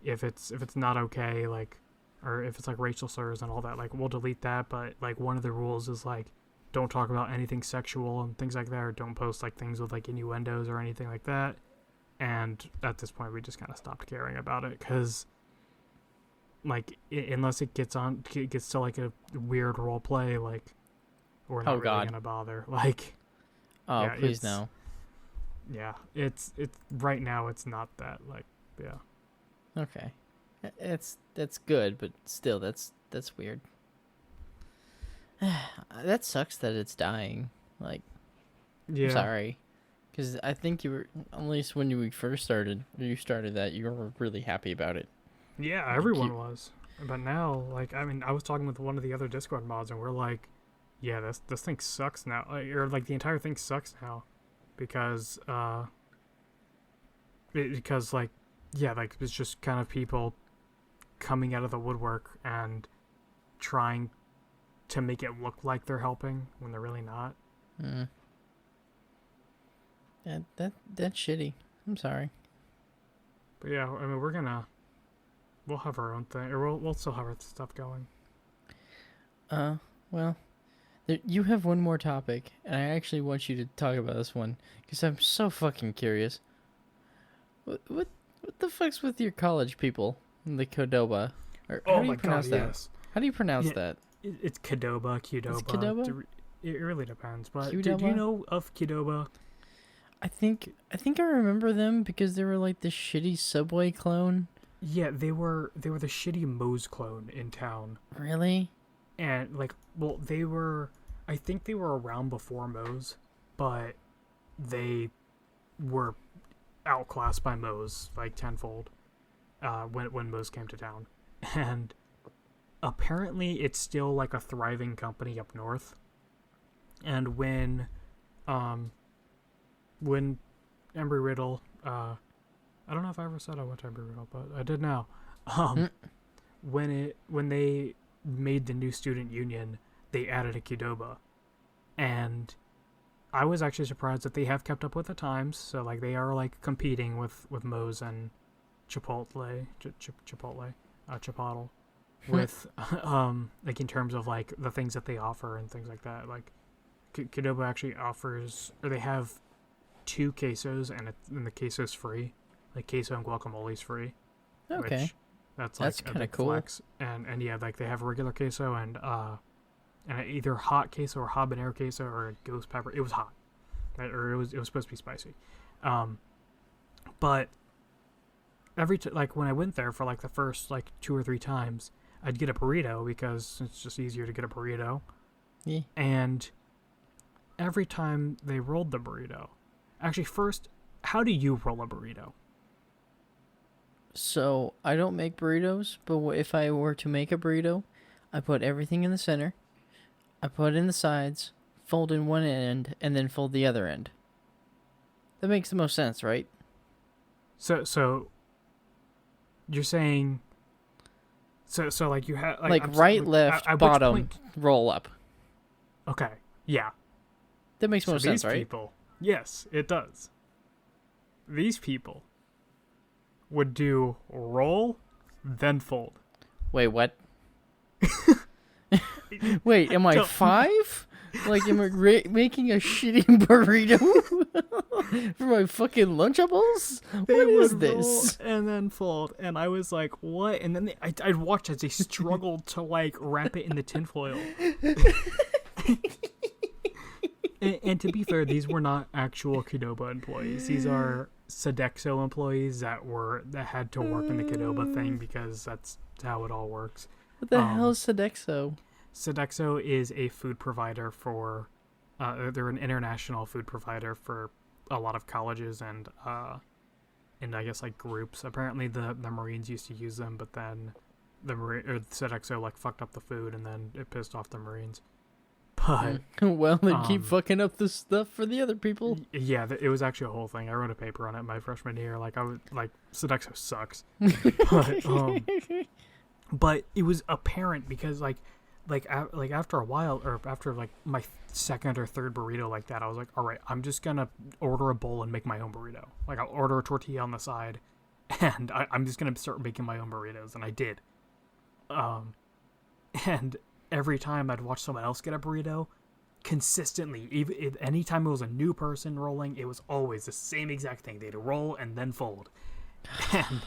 [SPEAKER 2] if it's not okay, like, or if it's like racial slurs and all that, like we'll delete that. But like one of the rules is like don't talk about anything sexual and things like that, or don't post like things with like innuendos or anything like that. And at this point, we just kind of stopped caring about it because, like, unless it gets to like a weird role play, like, we're not really gonna bother. Like,
[SPEAKER 1] oh,
[SPEAKER 2] yeah,
[SPEAKER 1] please no.
[SPEAKER 2] Yeah, it's right now. It's not that, like, yeah.
[SPEAKER 1] Okay, that's good, but still, that's weird. That sucks that it's dying. Like,
[SPEAKER 2] Yeah.
[SPEAKER 1] I'm sorry. Because I think you were, at least when you started that, you were really happy about it.
[SPEAKER 2] Yeah, everyone was. But now, like, I mean, I was talking with one of the other Discord mods, and we're like, yeah, this thing sucks now. Or, like, the entire thing sucks now. Because, like, yeah, like, it's just kind of people coming out of the woodwork and trying to make it look like they're helping when they're really not.
[SPEAKER 1] Mm. That's shitty. I'm sorry.
[SPEAKER 2] But yeah, I mean, we'll have our own thing, or we'll still have our stuff going.
[SPEAKER 1] Well, you have one more topic, and I actually want you to talk about this one because I'm so fucking curious. What the fuck's with your college people in the Qdoba? Or how do you pronounce that?
[SPEAKER 2] Yes.
[SPEAKER 1] How do you pronounce that?
[SPEAKER 2] It's Qdoba.
[SPEAKER 1] It's Qdoba?
[SPEAKER 2] It really depends. But do
[SPEAKER 1] Qdoba?
[SPEAKER 2] you know of Qdoba?
[SPEAKER 1] I think I remember them because they were like the shitty Subway clone.
[SPEAKER 2] Yeah, they were the shitty Moe's clone in town.
[SPEAKER 1] Really?
[SPEAKER 2] And like, well, I think they were around before Moe's, but they were outclassed by Moe's like tenfold when Moe's came to town. And apparently it's still like a thriving company up north. And when Embry Riddle, I don't know if I ever said I went to Embry Riddle, but I did now. When they made the new student union, they added a Qdoba, and I was actually surprised that they have kept up with the times. So like they are like competing with Moe's and Chipotle, with like in terms of like the things that they offer and things like that. Like Qdoba actually offers, or they have 2 quesos, and the queso's free. Like queso and guacamole's free.
[SPEAKER 1] Okay.
[SPEAKER 2] Which, that's
[SPEAKER 1] kind of
[SPEAKER 2] cool. Flex. And yeah, like they have regular queso and either hot queso or habanero queso or ghost pepper. It was hot, or it was supposed to be spicy. But like when I went there for like the first like 2 or 3 times, I'd get a burrito because it's just easier to get a burrito.
[SPEAKER 1] Yeah.
[SPEAKER 2] And every time they rolled the burrito, actually, first, how do you roll a burrito?
[SPEAKER 1] So, I don't make burritos, but if I were to make a burrito, I put everything in the center, I put in the sides, fold in one end, and then fold the other end. That makes the most sense, right?
[SPEAKER 2] So you're saying, so like you have...
[SPEAKER 1] Like right, left, bottom, roll up.
[SPEAKER 2] Okay, yeah.
[SPEAKER 1] That makes more sense, right?
[SPEAKER 2] People, yes, it does. These people would do roll, then fold.
[SPEAKER 1] Wait, what? Wait, am I 5? Like, am I making a shitty burrito for my fucking Lunchables? What is this?
[SPEAKER 2] And then fold, and I was like, "What?" And then I'd watch as they struggled to like wrap it in the tinfoil. And to be fair, these were not actual Qdoba employees. These are Sodexo employees that had to work in the Qdoba thing because that's how it all works.
[SPEAKER 1] What the hell is Sodexo?
[SPEAKER 2] Sodexo is a food provider for... they're an international food provider for a lot of colleges and I guess like groups. Apparently the Marines used to use them, but then Sodexo like fucked up the food and then it pissed off the Marines. But
[SPEAKER 1] well, they keep fucking up the stuff for the other people.
[SPEAKER 2] Yeah, it was actually a whole thing. I wrote a paper on it my freshman year. Like I was like, Sodexo sucks. But it was apparent because like like after a while, or after like my second or third burrito like that, I was like, all right, I'm just gonna order a bowl and make my own burrito. Like, I'll order a tortilla on the side, and I'm just gonna start making my own burritos, and I did. And every time I'd watch someone else get a burrito, consistently, even if anytime it was a new person rolling, it was always the same exact thing. They'd roll and then fold. And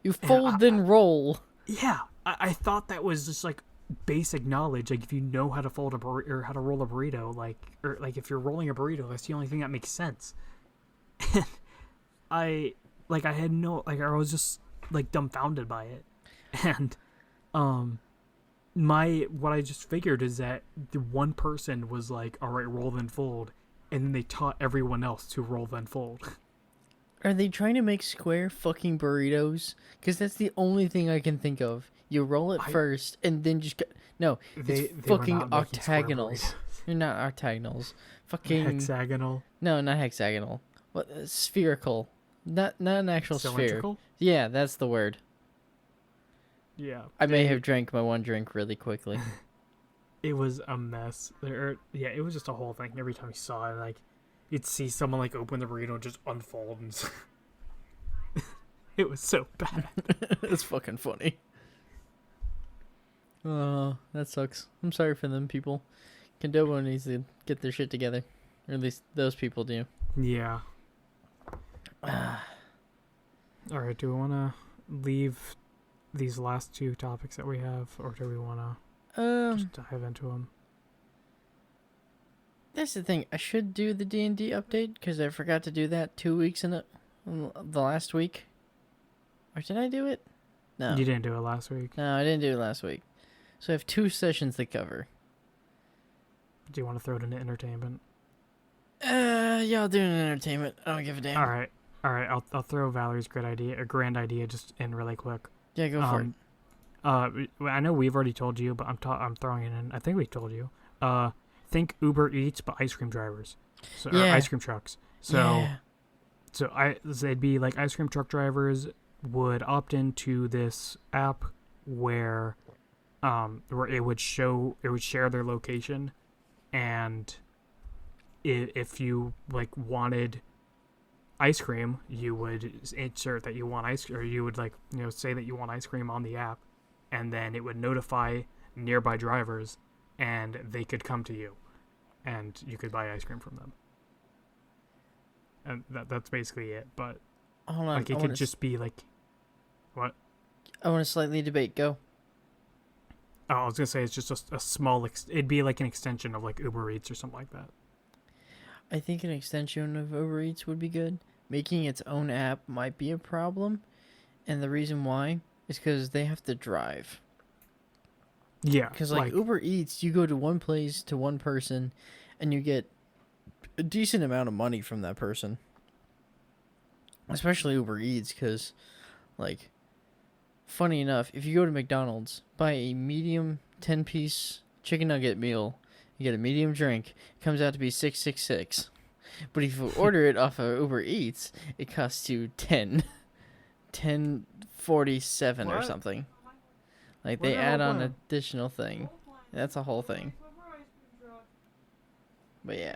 [SPEAKER 1] You fold then roll.
[SPEAKER 2] yeah, I thought that was just like basic knowledge. Like, if you know how to fold a burrito or how to roll a burrito, or if you're rolling a burrito, that's the only thing that makes sense. And I had no, like, I was just like dumbfounded by it. And what I just figured is that the one person was like, all right, roll then fold, and then they taught everyone else to roll then fold.
[SPEAKER 1] Are they trying to make square fucking burritos? Because that's the only thing I can think of. You roll it first, and then just no. It's fucking octagonals. You're not octagonals. Fucking
[SPEAKER 2] hexagonal.
[SPEAKER 1] No, not hexagonal. What? Spherical. Not an actual
[SPEAKER 2] Cylindrical?
[SPEAKER 1] sphere. Yeah, that's the word.
[SPEAKER 2] Yeah.
[SPEAKER 1] I may have drank my one drink really quickly.
[SPEAKER 2] It was a mess. It was just a whole thing. Every time you saw it, like, you'd see someone like open the burrito and just unfold, and it was so bad.
[SPEAKER 1] It's fucking funny. Oh, that sucks. I'm sorry for them people. Qdoba needs to get their shit together. Or at least those people do.
[SPEAKER 2] Yeah. Alright, do we want to leave these last two topics that we have, or do we want to just dive into them?
[SPEAKER 1] That's the thing. I should do the D&D update, because I forgot to do that 2 weeks in the last week. Or did I do it? No.
[SPEAKER 2] You didn't do it last week.
[SPEAKER 1] No, I didn't do it last week. So I have 2 sessions to cover.
[SPEAKER 2] Do you want to throw it into entertainment?
[SPEAKER 1] Yeah, I'll do it in entertainment. I don't give a damn.
[SPEAKER 2] All right. I'll throw Valerie's grand idea just in really quick.
[SPEAKER 1] Yeah, go for it.
[SPEAKER 2] I know we've already told you, but I'm throwing it in. I think we told you. Think Uber Eats, but ice cream drivers. Or ice cream trucks. So they'd be like ice cream truck drivers would opt into this app where it would share their location, and if you like wanted ice cream, you would insert that you want ice, or you would say that you want ice cream on the app, and then it would notify nearby drivers, and they could come to you, and you could buy ice cream from them. And that's basically it. But
[SPEAKER 1] hold on,
[SPEAKER 2] like, it could just be like, what?
[SPEAKER 1] I want to slightly debate. Go.
[SPEAKER 2] Oh, I was gonna say it's just a small. It'd be like an extension of like Uber Eats or something like that.
[SPEAKER 1] I think an extension of Uber Eats would be good. Making its own app might be a problem, and the reason why is because they have to drive.
[SPEAKER 2] Yeah,
[SPEAKER 1] because like Uber Eats, you go to one place to one person, and you get a decent amount of money from that person. Especially Uber Eats, because like, funny enough, if you go to McDonald's, buy a medium 10-piece chicken nugget meal, you get a medium drink, it comes out to be $6.66. But if you order it off of Uber Eats, it costs you $10.47 or something. Like, they add on an additional thing. That's a whole thing. But yeah.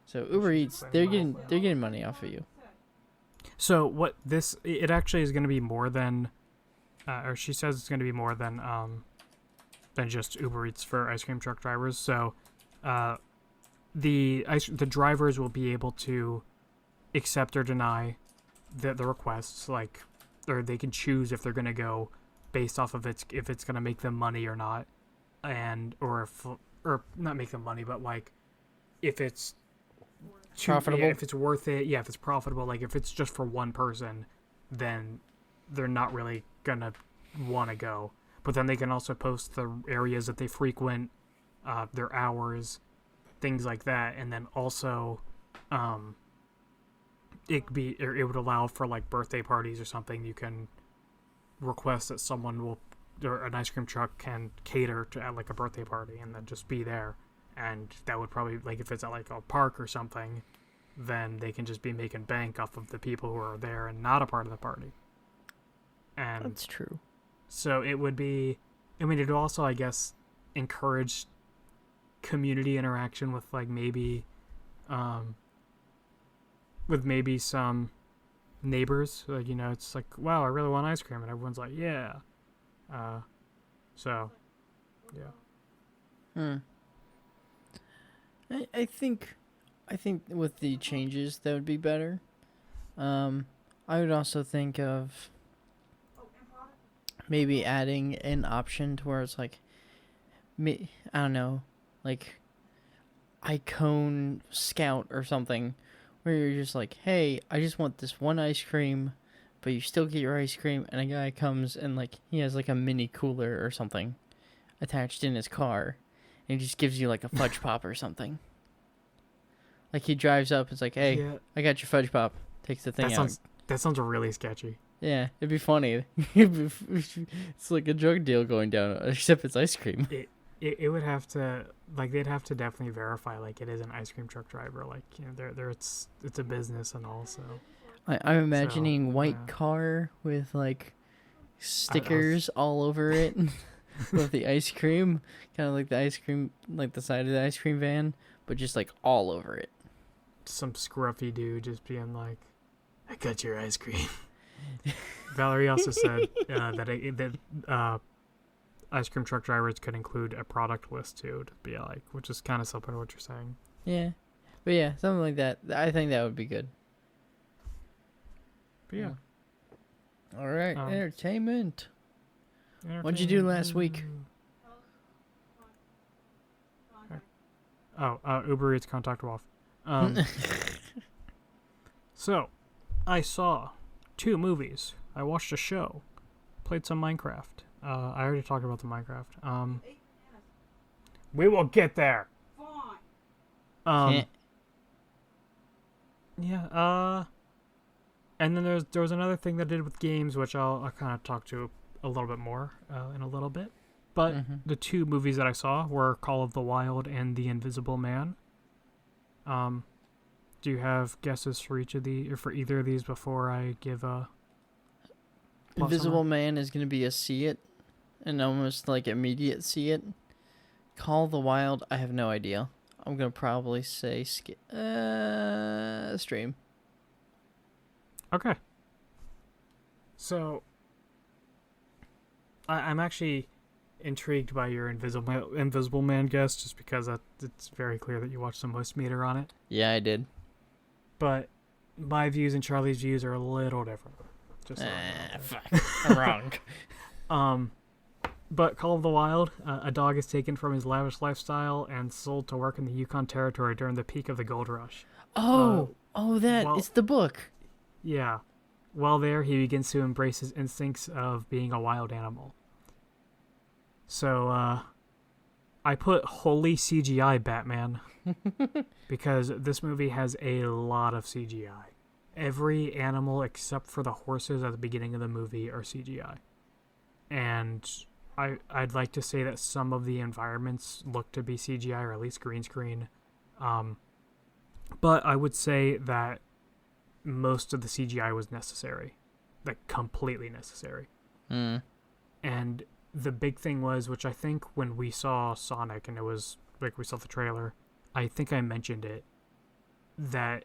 [SPEAKER 1] So Uber Eats, they're getting money off of you.
[SPEAKER 2] So what it actually is going to be more than, or she says it's going to be more than just Uber Eats for ice cream truck drivers. So, the drivers will be able to accept or deny the requests, like, or they can choose if they're going to go based off of if it's going to make them money or not, or not make them money, but like if it's
[SPEAKER 1] profitable,
[SPEAKER 2] if it's worth it, if it's profitable. Like, if it's just for one person, then they're not really gonna want to go. But then they can also post the areas that they frequent, their hours, things like that, and then also it would allow for like birthday parties or something. You can request that or an ice cream truck can cater to at like a birthday party, and then just be there. And that would probably, like, if it's at like a park or something, then they can just be making bank off of the people who are there and not a part of the party. And
[SPEAKER 1] that's true.
[SPEAKER 2] So it would be, I mean, it would also, I guess, encourage community interaction with like maybe some neighbors. Like, you know, it's like, wow, I really want ice cream, and everyone's like, yeah. So yeah.
[SPEAKER 1] I think with the changes that would be better. I would also think of maybe adding an option to where it's like, I don't know, like Icon Scout or something, where you're just like, hey, I just want this one ice cream, but you still get your ice cream, and a guy comes and like he has like a mini cooler or something attached in his car, and he just gives you like a fudge pop or something. Like he drives up, it's like, hey,
[SPEAKER 2] Yeah.
[SPEAKER 1] I got your fudge pop. Takes the thing out.
[SPEAKER 2] That sounds really sketchy.
[SPEAKER 1] Yeah, it'd be funny. It's like a drug deal going down, except it's ice cream.
[SPEAKER 2] It would have to, like, they'd have to definitely verify, like, it is an ice cream truck driver. Like, you know, it's a business and all, so.
[SPEAKER 1] I'm imagining
[SPEAKER 2] So,
[SPEAKER 1] white
[SPEAKER 2] yeah.
[SPEAKER 1] car with, like, stickers all over it with the ice cream. Kind of like the ice cream, like the side of the ice cream van, but just, like, all over it.
[SPEAKER 2] Some scruffy dude just being like, I got your ice cream. Valerie also said that ice cream truck drivers could include a product list too, to be like, which is kind of similar to what you're saying.
[SPEAKER 1] Yeah. But yeah, something like that. I think that would be good.
[SPEAKER 2] But yeah.
[SPEAKER 1] All right, entertainment. What'd you do last week?
[SPEAKER 2] Uber Eats contact off. So, I saw 2 movies. I watched a show. Played some Minecraft. I already talked about the Minecraft. We will get there. Yeah. And then there was another thing that I did with games, which I'll kind of talk to a little bit more in a little bit. But the 2 movies that I saw were Call of the Wild and The Invisible Man. Do you have guesses for for either of these before I give a
[SPEAKER 1] Invisible Man is going to be a see it, an almost like immediate see it. Call of the Wild, I have no idea. I'm going to probably say stream.
[SPEAKER 2] Okay. So, I'm actually intrigued by your Invisible Man guess, just because it's very clear that you watched some Most Meter on it.
[SPEAKER 1] Yeah, I did.
[SPEAKER 2] But my views and Charlie's views are a little different. Just
[SPEAKER 1] fuck. I'm wrong.
[SPEAKER 2] But Call of the Wild, a dog is taken from his lavish lifestyle and sold to work in the Yukon Territory during the peak of the gold rush.
[SPEAKER 1] It's the book.
[SPEAKER 2] Yeah. While there, he begins to embrace his instincts of being a wild animal. So, I put holy CGI Batman because this movie has a lot of CGI. Every animal except for the horses at the beginning of the movie are CGI. And I'd like to say that some of the environments look to be CGI or at least green screen. But I would say that most of the CGI was necessary. Like, completely necessary. And the big thing was, which I think when we saw Sonic and it was, like, we saw the trailer, I think I mentioned it, that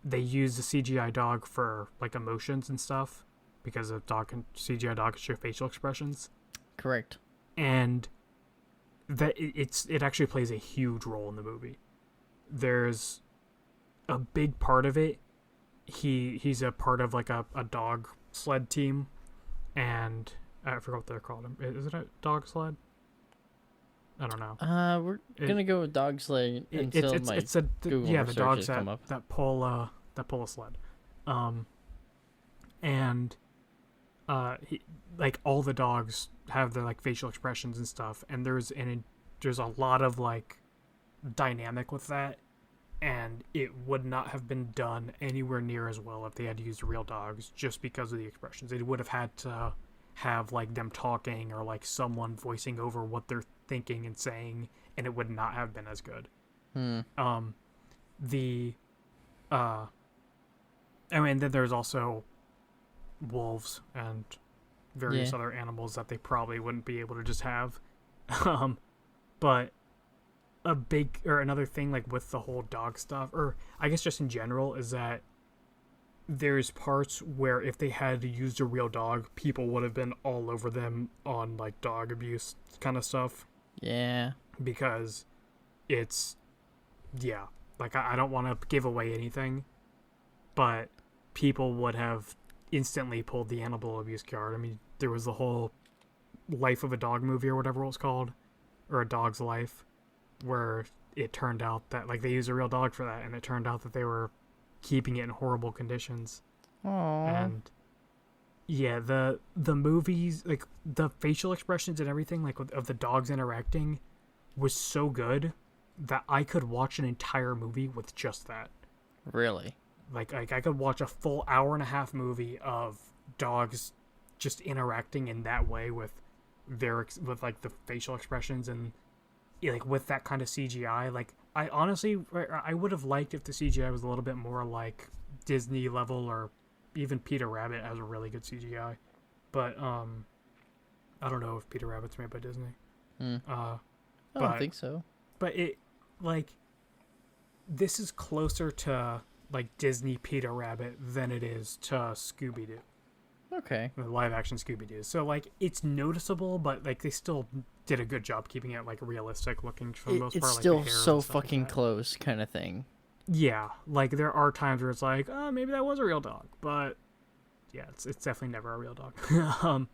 [SPEAKER 2] they used the CGI dog for, like, emotions and stuff, because CGI dog can show facial expressions.
[SPEAKER 1] Correct.
[SPEAKER 2] And that it actually plays a huge role in the movie. There's a big part of it. He's a part of, like, a dog sled team, and I forgot what they're called. Is it a dog sled? I don't know.
[SPEAKER 1] We're gonna go with dog sled until
[SPEAKER 2] the dogs that pull a sled, and like all the dogs have their, like, facial expressions and stuff, and there's a lot of, like, dynamic with that, and it would not have been done anywhere near as well if they had used real dogs, just because of the expressions. They would have had to have, like, them talking or, like, someone voicing over what they're thinking and saying, and it would not have been as good. And then there's also wolves and various other animals that they probably wouldn't be able to just have. But another thing, like, with the whole dog stuff, or I guess just in general, is that there's parts where if they had used a real dog, people would have been all over them on, like, dog abuse kind of stuff.
[SPEAKER 1] Yeah.
[SPEAKER 2] Because it's, yeah, like, I don't want to give away anything, but people would have instantly pulled the animal abuse card. I mean, there was the whole Life of a Dog movie or whatever it was called, or A Dog's Life, where it turned out that, like, they used a real dog for that, and it turned out that they were keeping it in horrible conditions.
[SPEAKER 1] Aww.
[SPEAKER 2] And yeah, the movies, like, the facial expressions and everything, like, of the dogs interacting was so good that I could watch an entire movie with just that.
[SPEAKER 1] Really?
[SPEAKER 2] Like I could watch a full hour-and-a-half movie of dogs just interacting in that way with like the facial expressions and, like, with that kind of CGI. Like, I honestly would have liked if the CGI was a little bit more like Disney level, or even Peter Rabbit has a really good CGI. But I don't know if Peter Rabbit's made by Disney.
[SPEAKER 1] I don't think so.
[SPEAKER 2] But it, like, this is closer to, like, Disney Peter Rabbit than it is to Scooby-Doo.
[SPEAKER 1] Okay.
[SPEAKER 2] The live-action Scooby-Doo. So, like, it's noticeable, but, like, they still did a good job keeping it, like, realistic looking for the most part.
[SPEAKER 1] It's
[SPEAKER 2] like,
[SPEAKER 1] still
[SPEAKER 2] the hair
[SPEAKER 1] so
[SPEAKER 2] and
[SPEAKER 1] fucking
[SPEAKER 2] like
[SPEAKER 1] close kind of thing.
[SPEAKER 2] Yeah. Like, there are times where it's like, oh, maybe that was a real dog. But, yeah, it's definitely never a real dog.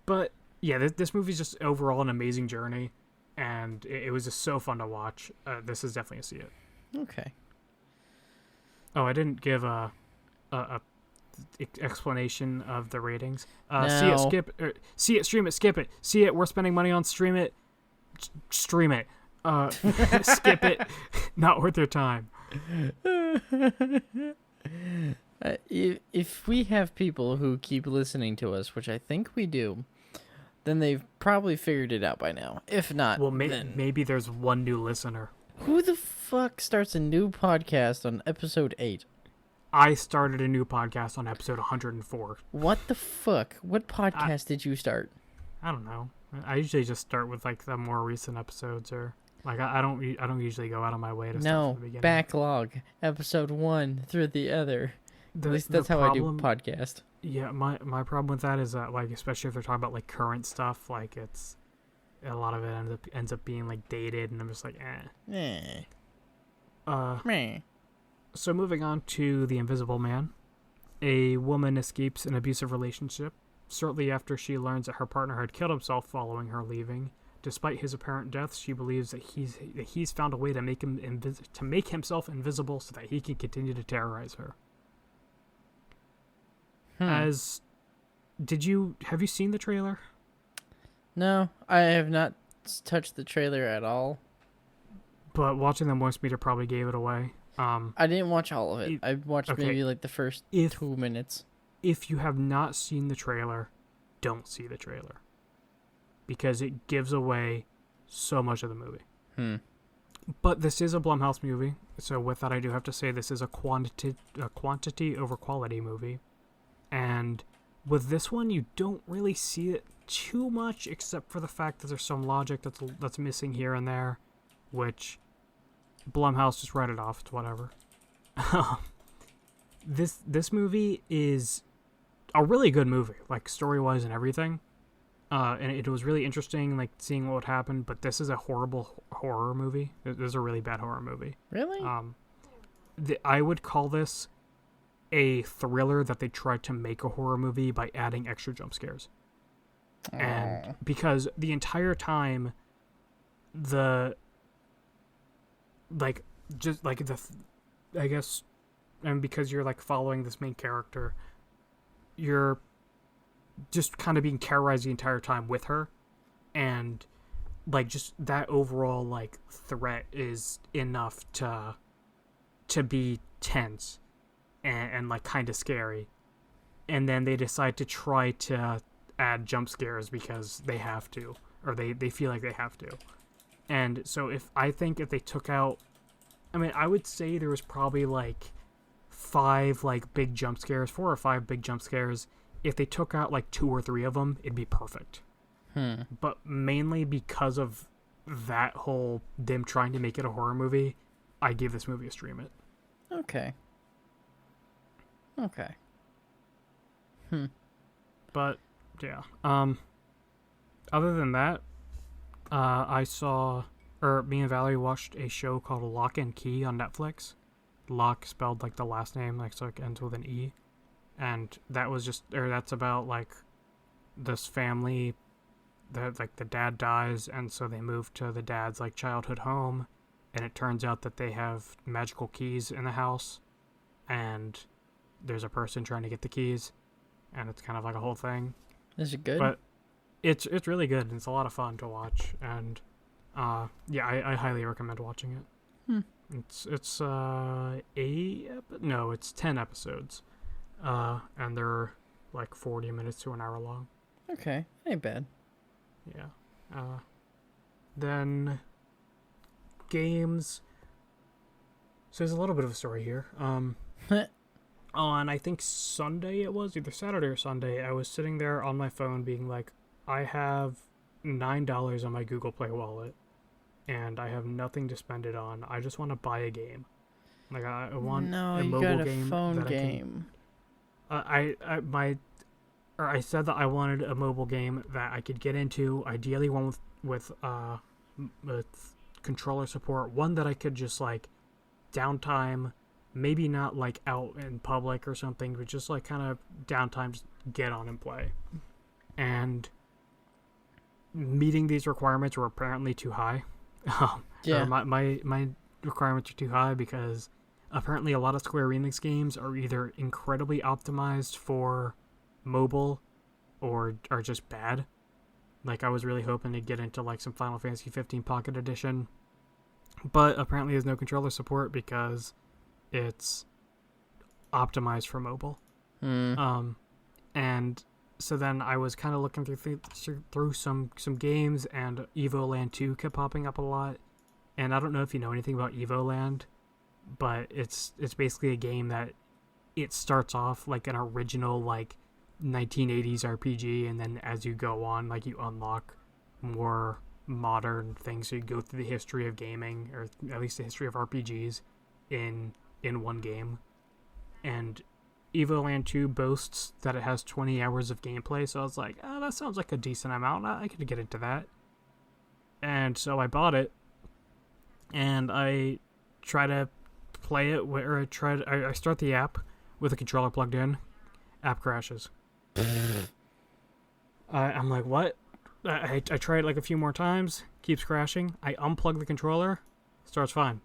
[SPEAKER 2] But, yeah, this movie's just overall an amazing journey. And it was just so fun to watch. This is definitely a see it.
[SPEAKER 1] Okay.
[SPEAKER 2] Oh, I didn't give a explanation of the ratings.
[SPEAKER 1] No.
[SPEAKER 2] See it, skip, see it, stream it, skip it. See it, we're spending money on, stream it, stream it. Skip it, not worth your time.
[SPEAKER 1] If we have people who keep listening to us, which I think we do, then they've probably figured it out by now. If not,
[SPEAKER 2] well,
[SPEAKER 1] then
[SPEAKER 2] maybe there's one new listener.
[SPEAKER 1] Who the fuck starts a new podcast on episode 8?
[SPEAKER 2] I started a new podcast on episode 104.
[SPEAKER 1] What the fuck? What podcast did you start?
[SPEAKER 2] I don't know. I usually just start with, like, the more recent episodes, or, like, I don't usually go out of my way to start from the beginning.
[SPEAKER 1] Backlog, episode 1 through the other. At least that's how I do podcast.
[SPEAKER 2] Yeah, my problem with that is that, like, especially if they're talking about, like, current stuff, like, it's a lot of it ends up being, like, dated, and I'm just like,
[SPEAKER 1] Meh.
[SPEAKER 2] So moving on to The Invisible Man. A woman escapes an abusive relationship shortly after she learns that her partner had killed himself following her leaving. Despite his apparent death, she believes that he's found a way to make himself invisible so that he can continue to terrorize her. Have you seen the trailer?
[SPEAKER 1] No, I have not touched the trailer at all.
[SPEAKER 2] But watching the voice meter probably gave it away.
[SPEAKER 1] I didn't watch all of it. I watched maybe like the first 2 minutes.
[SPEAKER 2] If you have not seen the trailer, don't see the trailer. Because it gives away so much of the movie. But this is a Blumhouse movie, so with that I do have to say this is a quantity over quality movie. And with this one, you don't really see it too much, except for the fact that there's some logic that's missing here and there, which Blumhouse just write it off. It's whatever. This movie is a really good movie, like, story-wise and everything. And it was really interesting, like, seeing what would happen, but this is a horrible horror movie. This is a really bad horror movie.
[SPEAKER 1] Really?
[SPEAKER 2] I would call this a thriller that they tried to make a horror movie by adding extra jump scares. And because the entire time, I guess, and because you're, like, following this main character, you're just kind of being terrorized the entire time with her, and, like, just that overall, like, threat is enough to be tense and like, kind of scary. And then they decide to try to add jump scares because they have to, or they feel like they have to. And so if they took out, I mean, I would say there was probably, like, 5, like, big jump scares, 4 or 5 big jump scares. If they took out, like, 2 or 3 of them, it'd be perfect. But mainly because of that whole them trying to make it a horror movie, I give this movie a stream it.
[SPEAKER 1] Okay.
[SPEAKER 2] But yeah. Other than that, me and Valerie watched a show called Lock and Key on Netflix. Lock spelled like the last name, like so it ends with an E. And that's about like this family that like the dad dies, and so they move to the dad's like childhood home, and it turns out that they have magical keys in the house, and there's a person trying to get the keys, and it's kind of like a whole thing.
[SPEAKER 1] Is it good?
[SPEAKER 2] But it's really good, and it's a lot of fun to watch, and I highly recommend watching it. It's 10 episodes, and they're like 40 minutes to an hour long.
[SPEAKER 1] Okay, ain't bad.
[SPEAKER 2] Yeah. Then games. So there's a little bit of a story here. On I think Sunday it was, either Saturday or Sunday, I was sitting there on my phone being like, I have $9 on my Google Play wallet, and I have nothing to spend it on. I just want to buy a game. Like I want a mobile game.
[SPEAKER 1] Phone game.
[SPEAKER 2] I said that I wanted a mobile game that I could get into, ideally one with controller support, one that I could just like downtime, maybe not like out in public or something, but just like kind of downtime, just get on and play. And meeting these requirements were apparently too high. My requirements are too high because apparently a lot of Square Enix games are either incredibly optimized for mobile or are just bad. Like I was really hoping to get into like some Final Fantasy 15 Pocket Edition, but apparently there's no controller support because it's optimized for mobile. And so then I was kind of looking through some games, and Evoland 2 kept popping up a lot. And I don't know if you know anything about Evoland, but it's basically a game that it starts off like an original like 1980s RPG, and then as you go on, like you unlock more modern things. So you go through the history of gaming, or at least the history of RPGs in one game. And Evoland 2 boasts that it has 20 hours of gameplay, so I was like, oh, that sounds like a decent amount. I could get into that. And so I bought it, and I try to play it, I start the app with the controller plugged in. App crashes. I'm like, what? I try it like a few more times, keeps crashing. I unplug the controller, starts fine.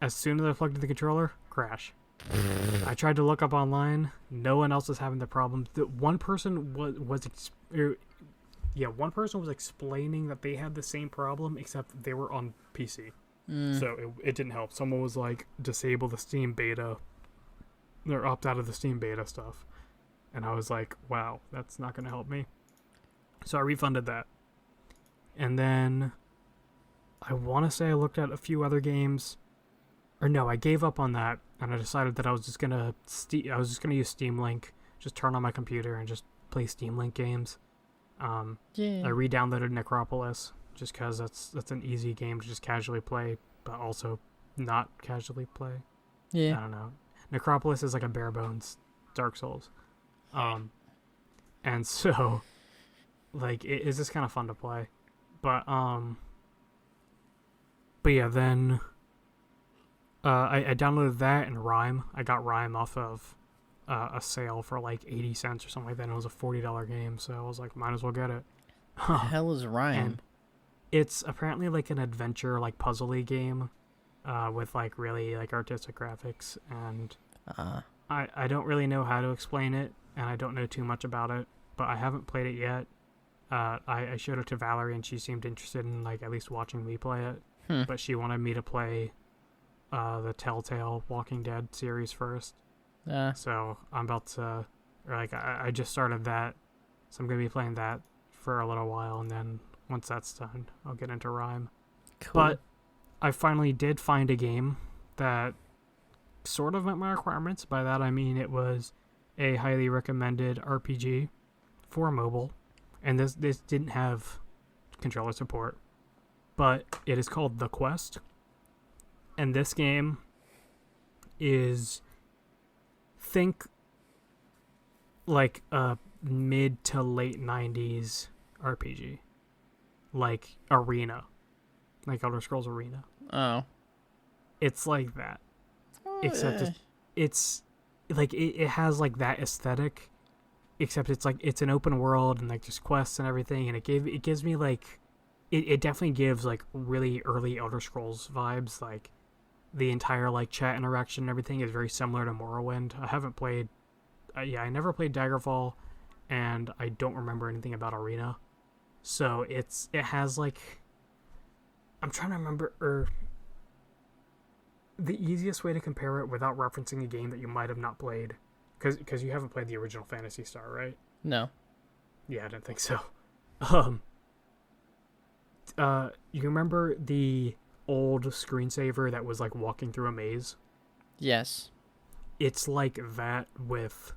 [SPEAKER 2] As soon as I plugged in the controller, crash. I tried to look up online. No one else is having the problem. One person was explaining that they had the same problem, except they were on PC. So it didn't help. Someone was like, disable the Steam beta, or opt out of the Steam beta stuff. And I was like, wow, that's not going to help me. So I refunded that. And then I want to say I looked at a few other games. Or no, I gave up on that, and I decided that I was just going to use Steam Link, just turn on my computer and just play Steam Link games. I re-downloaded Necropolis just because that's an easy game to just casually play, but also not casually play. I don't know. Necropolis is like a bare bones Dark Souls. And so like it is just kind of fun to play. But yeah, then I downloaded that and Rime. I got Rime off of a sale for like 80 cents or something like that. And it was a $40 game, so I was like, might as well get it.
[SPEAKER 1] What the hell is Rime?
[SPEAKER 2] And it's apparently like an adventure, like puzzly game, with like really like artistic graphics, and I don't really know how to explain it, and I don't know too much about it, but I haven't played it yet. I showed it to Valerie, and she seemed interested in like at least watching me play it, but she wanted me to play the Telltale Walking Dead series first. So I'm about to, or like I just started that, so I'm gonna be playing that for a little while, and then once that's done, I'll get into Rime. Cool. But I finally did find a game that sort of met my requirements. By that I mean it was a highly recommended RPG for mobile, and this didn't have controller support. but it is called The Quest. And this game is, think like a mid to late 90s RPG. Like Arena. Like Elder Scrolls Arena.
[SPEAKER 1] Oh.
[SPEAKER 2] It's like that.
[SPEAKER 1] Oh,
[SPEAKER 2] Except
[SPEAKER 1] yeah.
[SPEAKER 2] it's like it has like that aesthetic, except it's like it's an open world and like just quests and everything, and it gives me like it definitely gives like really early Elder Scrolls vibes. Like the entire like chat interaction and everything is very similar to Morrowind. I haven't played I never played Daggerfall, and I don't remember anything about Arena. So it has like, I'm trying to remember the easiest way to compare it without referencing a game that you might have not played, because you haven't played the original Phantasy Star, right?
[SPEAKER 1] No.
[SPEAKER 2] Yeah, I didn't think so. You remember the old screensaver that was like walking through a maze?
[SPEAKER 1] Yes.
[SPEAKER 2] It's like that with,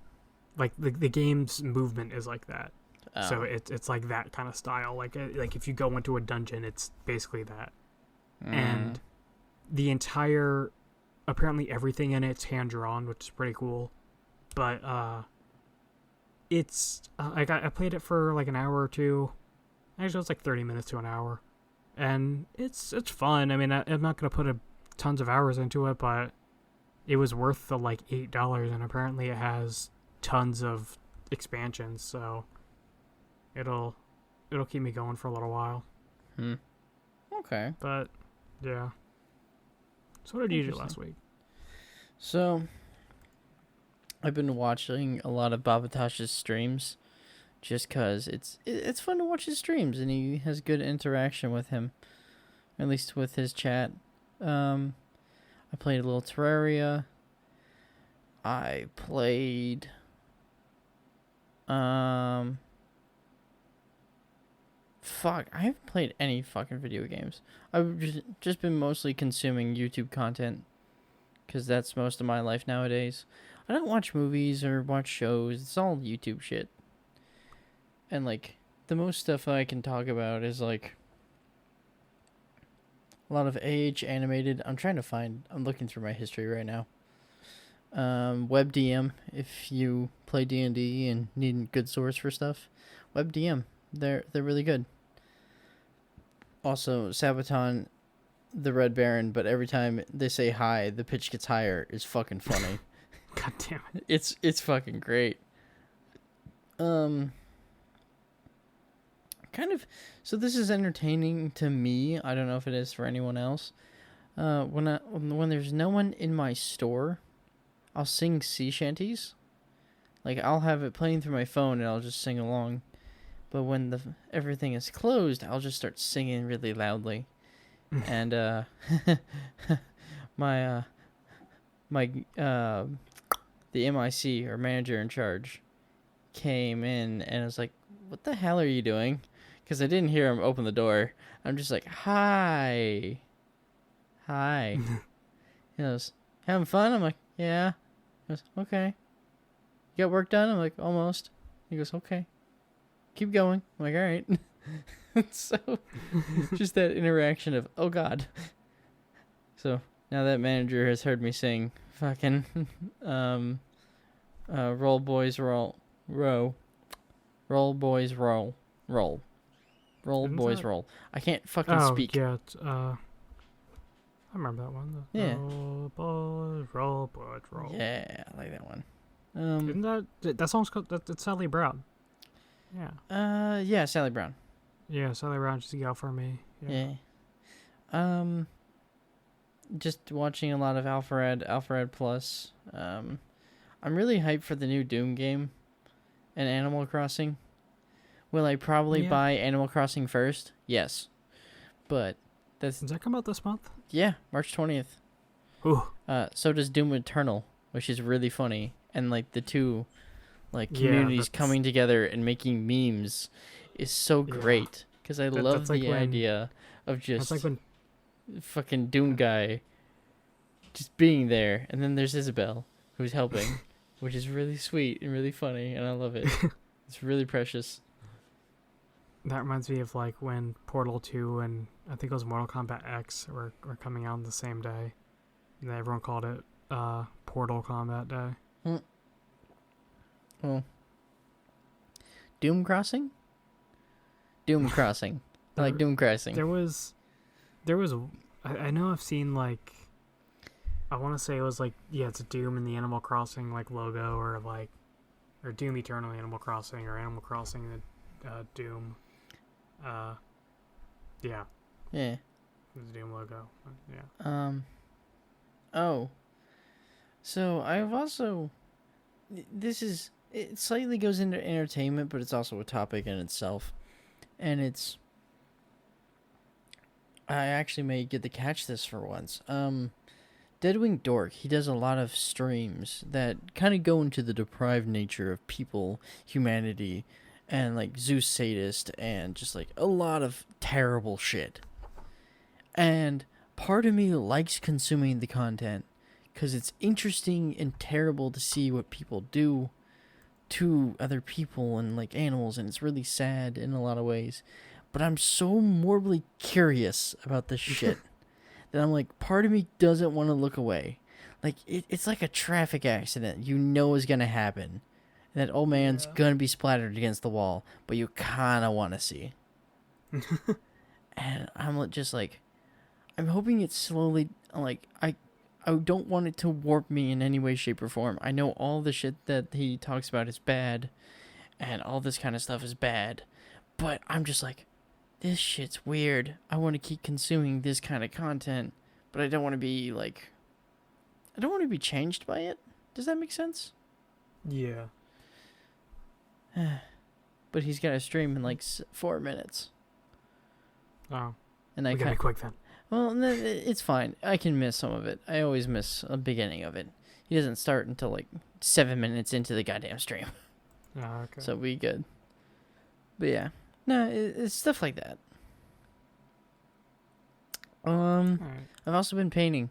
[SPEAKER 2] like the game's movement is like that.
[SPEAKER 1] Oh.
[SPEAKER 2] So it's like that kind of style. Like if you go into a dungeon, it's basically that. And the entire, apparently everything in it's hand drawn, which is pretty cool. But it's I played it for like an hour or two. Actually, it's like 30 minutes to an hour, and it's fun. I mean, I'm not gonna put tons of hours into it, but it was worth the like $8, and apparently it has tons of expansions, so it'll keep me going for a little while.
[SPEAKER 1] Okay.
[SPEAKER 2] But yeah. So what did you do last week?
[SPEAKER 1] So, I've been watching a lot of Babatosh's streams, just cause it's fun to watch his streams, and he has good interaction with him, at least with his chat. I played a little Terraria. I played fuck, I haven't played any fucking video games. I've just been mostly consuming YouTube content, because that's most of my life nowadays. I don't watch movies or watch shows. It's all YouTube shit. And, like, the most stuff I can talk about is, like, a lot of age animated. I'm looking through my history right now. WebDM, if you play D&D and need a good source for stuff. WebDM, they're really good. Also, Sabaton, the Red Baron, but every time they say hi, the pitch gets higher. Is fucking funny.
[SPEAKER 2] God damn it.
[SPEAKER 1] It's fucking great. Kind of. So this is entertaining to me. I don't know if it is for anyone else. When there's no one in my store, I'll sing sea shanties. Like, I'll have it playing through my phone and I'll just sing along. But when everything is closed, I'll just start singing really loudly. And my the MIC, or manager in charge, came in and was like, "What the hell are you doing?" Because I didn't hear him open the door. I'm just like, "Hi." He goes, "Having fun?" I'm like, "Yeah." He goes, "Okay. You got work done?" I'm like, "Almost." He goes, "Okay. Keep going." I'm like, "All right." So, just that interaction of, oh god. So, now that manager has heard me sing fucking, roll boys roll, row. Roll boys roll, roll. Roll
[SPEAKER 2] Isn't
[SPEAKER 1] boys
[SPEAKER 2] that-
[SPEAKER 1] roll. I can't fucking speak.
[SPEAKER 2] Yeah, I remember that one.
[SPEAKER 1] Yeah.
[SPEAKER 2] Roll boys, roll.
[SPEAKER 1] Yeah, I like that one.
[SPEAKER 2] Isn't that song's called, that's Sally Brown? Yeah.
[SPEAKER 1] Yeah, Sally Brown.
[SPEAKER 2] Yeah, Sally Brown, just yell for me.
[SPEAKER 1] Yeah. Just watching a lot of Alpharad Plus. I'm really hyped for the new Doom game and Animal Crossing. Will I probably buy Animal Crossing first? Yes. But
[SPEAKER 2] Does that come out this month?
[SPEAKER 1] yeah, March 20th.
[SPEAKER 2] Ooh.
[SPEAKER 1] So does Doom Eternal, which is really funny, and like the two like
[SPEAKER 2] Yeah,
[SPEAKER 1] communities
[SPEAKER 2] that's-
[SPEAKER 1] coming together and making memes is so great, because I love
[SPEAKER 2] that's like
[SPEAKER 1] the
[SPEAKER 2] when-
[SPEAKER 1] idea of
[SPEAKER 2] It's
[SPEAKER 1] just
[SPEAKER 2] like when
[SPEAKER 1] fucking Doom guy just being there, and then there's Isabel who's helping, which is really sweet and really funny, and I love it. It's really precious.
[SPEAKER 2] That reminds me of like when Portal 2 and I think it was Mortal Kombat X were coming out on the same day. And everyone called it Portal Combat Day.
[SPEAKER 1] Well, Doom Crossing? Doom Crossing. I like Doom Crossing.
[SPEAKER 2] There was I know I've seen like, I want to say it was like, yeah, it's a Doom in the Animal Crossing like logo, or like, or Doom Eternal Animal Crossing, or Animal Crossing Doom. Yeah.
[SPEAKER 1] Yeah.
[SPEAKER 2] It was a Doom logo. Yeah.
[SPEAKER 1] Oh. So I've also, it slightly goes into entertainment, but it's also a topic in itself. And it's, I actually may get to catch this for once. Deadwing Dork, he does a lot of streams that kind of go into the deprived nature of people, humanity, and like Zeus sadist, and just like a lot of terrible shit. And part of me likes consuming the content because it's interesting and terrible to see what people do to other people and like animals, and it's really sad in a lot of ways. But I'm so morbidly curious about this shit that I'm like, part of me doesn't want to look away. Like, it's like a traffic accident you know is going to happen. And that old man's going to be splattered against the wall, but you kind of want to see. And I'm just like, I'm hoping it's slowly, like, I don't want it to warp me in any way, shape, or form. I know all the shit that he talks about is bad, and all this kind of stuff is bad. But I'm just like, this shit's weird. I want to keep consuming this kind of content, but I don't want to be like, I don't want to be changed by it. Does that make sense?
[SPEAKER 2] Yeah.
[SPEAKER 1] But he's got to stream in like 4 minutes.
[SPEAKER 2] Oh.
[SPEAKER 1] And
[SPEAKER 2] We gotta be quick then.
[SPEAKER 1] Well, it's fine. I can miss some of it. I always miss a beginning of it. He doesn't start until like 7 minutes into the goddamn stream.
[SPEAKER 2] Oh, okay.
[SPEAKER 1] So we good. But yeah. No, it's stuff like that.
[SPEAKER 2] Alright.
[SPEAKER 1] I've also been painting.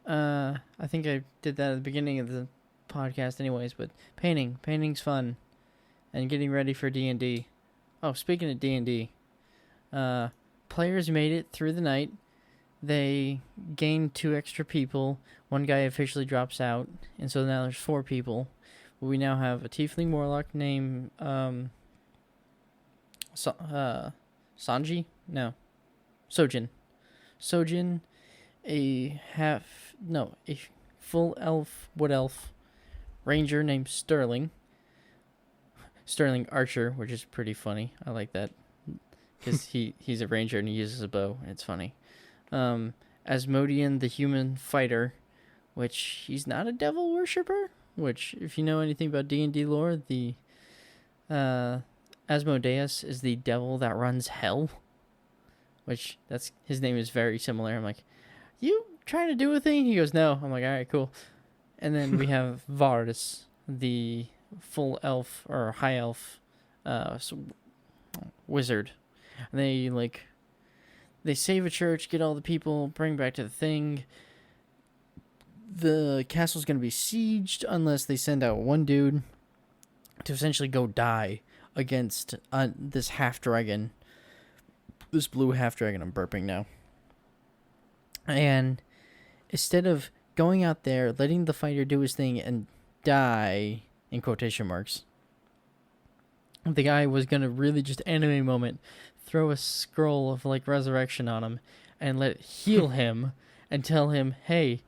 [SPEAKER 1] I think I did that at the beginning of the podcast anyways, but painting's fun. And getting ready for D&D. Oh, speaking of D&D, players made it through the night. They gained 2 extra people. One guy officially drops out, and so now there's 4 people. We now have a tiefling warlock named Sanji? No. Sojin, a full elf, wood elf, ranger named Sterling Archer, which is pretty funny. I like that, because he's a ranger and he uses a bow, and it's funny. Asmodean, the human fighter, which he's not a devil worshipper, which, if you know anything about D&D lore, the Asmodeus is the devil that runs hell, which his name is very similar. I'm like, you trying to do a thing? He goes, no. I'm like, all right, cool. And then we have Vardis, the full elf or high elf wizard. And they save a church, get all the people, bring back to the thing. The castle's going to be sieged unless they send out one dude to essentially go die against this half-dragon. This blue half-dragon. I'm burping now. And instead of going out there, letting the fighter do his thing and die, in quotation marks, the guy was going to really just anime moment, throw a scroll of like resurrection on him and let it heal him and tell him, hey,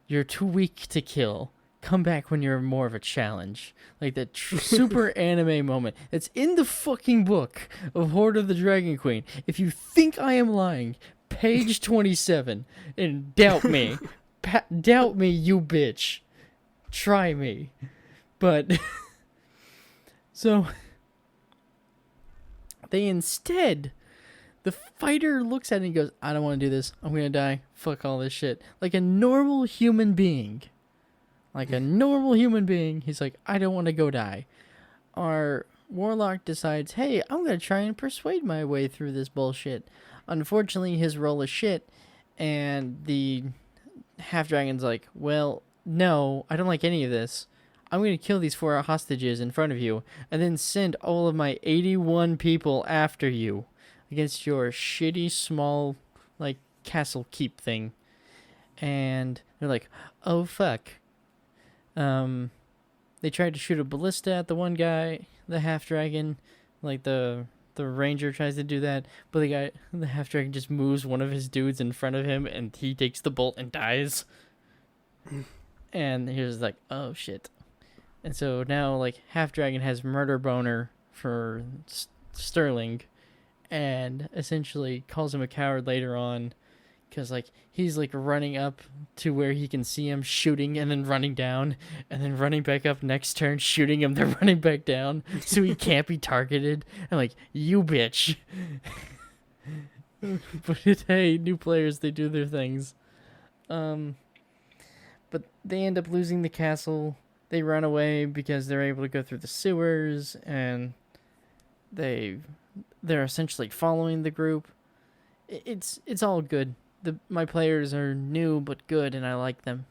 [SPEAKER 1] you're too weak to kill. Come back when you're more of a challenge. Like that super anime moment. It's in the fucking book of Horde of the Dragon Queen. If you think I am lying, page 27, and doubt me. Doubt me, you bitch. Try me. But, so, they instead, the fighter looks at it and goes, I don't want to do this. I'm going to die. Fuck all this shit. Like a normal human being. He's like, I don't want to go die. Our warlock decides, hey, I'm going to try and persuade my way through this bullshit. Unfortunately, his roll is shit. And the half-dragon's like, well, no, I don't like any of this. I'm going to kill these 4 hostages in front of you and then send all of my 81 people after you against your shitty small, like, castle keep thing. And they're like, oh, fuck. They tried to shoot a ballista at the one guy, the half-dragon. Like, the ranger tries to do that, but the half-dragon just moves one of his dudes in front of him, and he takes the bolt and dies. And he was like, oh, shit. And so now, like, half-dragon has murder boner for Sterling, and essentially calls him a coward later on, because, like, he's, like, running up to where he can see him, shooting, and then running down, and then running back up next turn, shooting him, then running back down, so he can't be targeted. I'm like, you bitch. But hey, new players, they do their things. But they end up losing the castle. They run away because they're able to go through the sewers, and they're essentially following the group. It's all good. My players are new but good, and I like them.